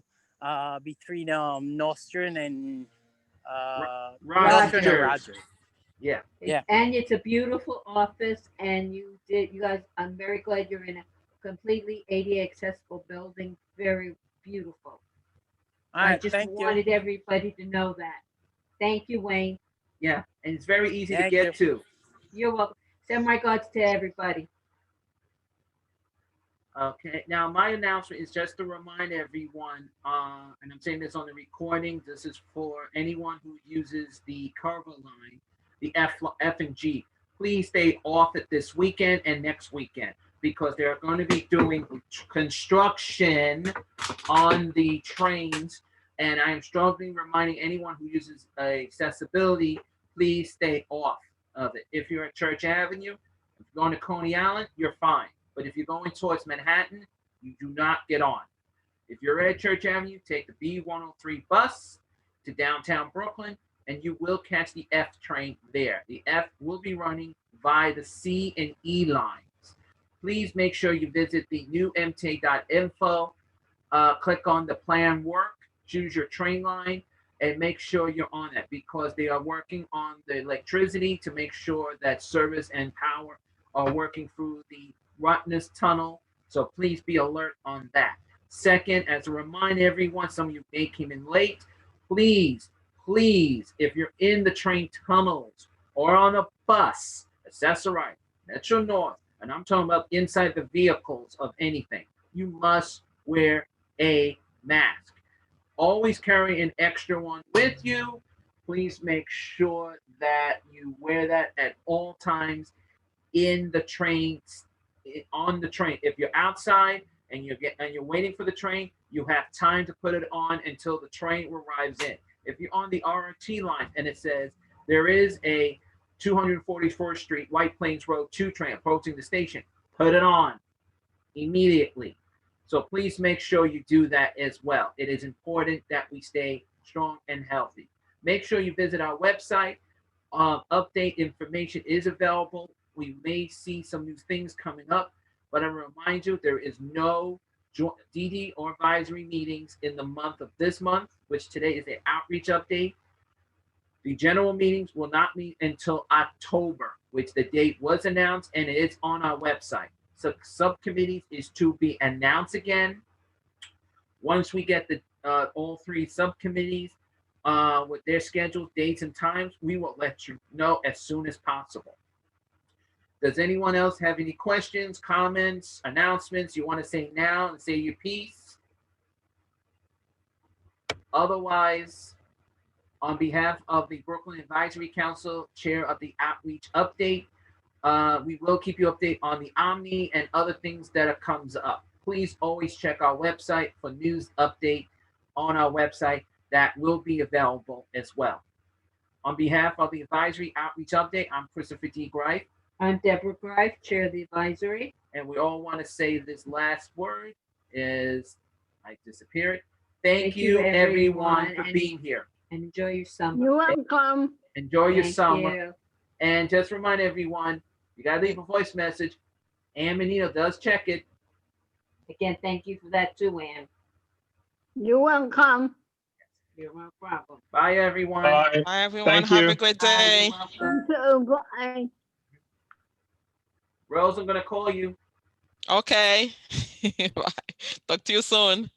between Nostrand and Rogers. Yeah. And it's a beautiful office, and you guys, I'm very glad you're in a completely ADA accessible building. Very beautiful. I just wanted everybody to know that. Thank you, Wayne. Yeah, and it's very easy to get to. You're welcome. Send my regards to everybody. Okay, now my announcement is just to remind everyone, and I'm saying this on the recording, this is for anyone who uses the Carver line, the F and G. Please stay off it this weekend and next weekend, because they're going to be doing construction on the trains, and I am strongly reminding anyone who uses accessibility, please stay off of it. If you're at Church Avenue, if you're going to Coney Island, you're fine. But if you're going towards Manhattan, you do not get on. If you're at Church Avenue, take the B103 bus to downtown Brooklyn. and you will catch the F train there. The F will be running via the C and E lines. Please make sure you visit the new mta.info, click on the plan work, choose your train line, and make sure you're on it because they are working on the electricity to make sure that service and power are working through the Rottnest Tunnel. So please be alert on that. Second, as a reminder, everyone, some of you may came in late, please, if you're in the train tunnels or on a bus, accessorize, Metro North, and I'm talking about inside the vehicles of anything, you must wear a mask. Always carry an extra one with you. Please make sure that you wear that at all times in the train, on the train. If you're outside and you're waiting for the train, you have time to put it on until the train arrives in. If you're on the RRT line and it says there is a 244th Street White Plains Road 2 train approaching the station, put it on immediately. So please make sure you do that as well. It is important that we stay strong and healthy. Make sure you visit our website. Update information is available. We may see some new things coming up, but I remind you there is no DD or advisory meetings in the month of this month, which today is an outreach update. The general meetings will not meet until October, which the date was announced and it is on our website. So subcommittees is to be announced again. Once we get the all three subcommittees with their schedules, dates, and times, we will let you know as soon as possible. Does anyone else have any questions, comments, announcements you want to say now and say your piece? Otherwise, on behalf of the Brooklyn Advisory Council, chair of the outreach update, we will keep you updated on the Omni and other things that comes up. Please always check our website for news update on our website that will be available as well. On behalf of the Advisory Outreach Update, I'm Christopher D. Greif. I'm Deborah Greif, chair of the advisory. And we all want to say this last word is, I disappeared. Thank you everyone for being here. And enjoy your summer. You're welcome. Enjoy your Thank summer. you. And just remind everyone, you got to leave a voice message. Ann Menino does check it. Again, thank you for that too, Ann. You're welcome. You're no problem. Bye, everyone. Bye. Bye, everyone. Thank Have you. a great Bye, day. you're welcome. So, bye. Rose, I'm going to call you. Okay. Bye. Talk to you soon.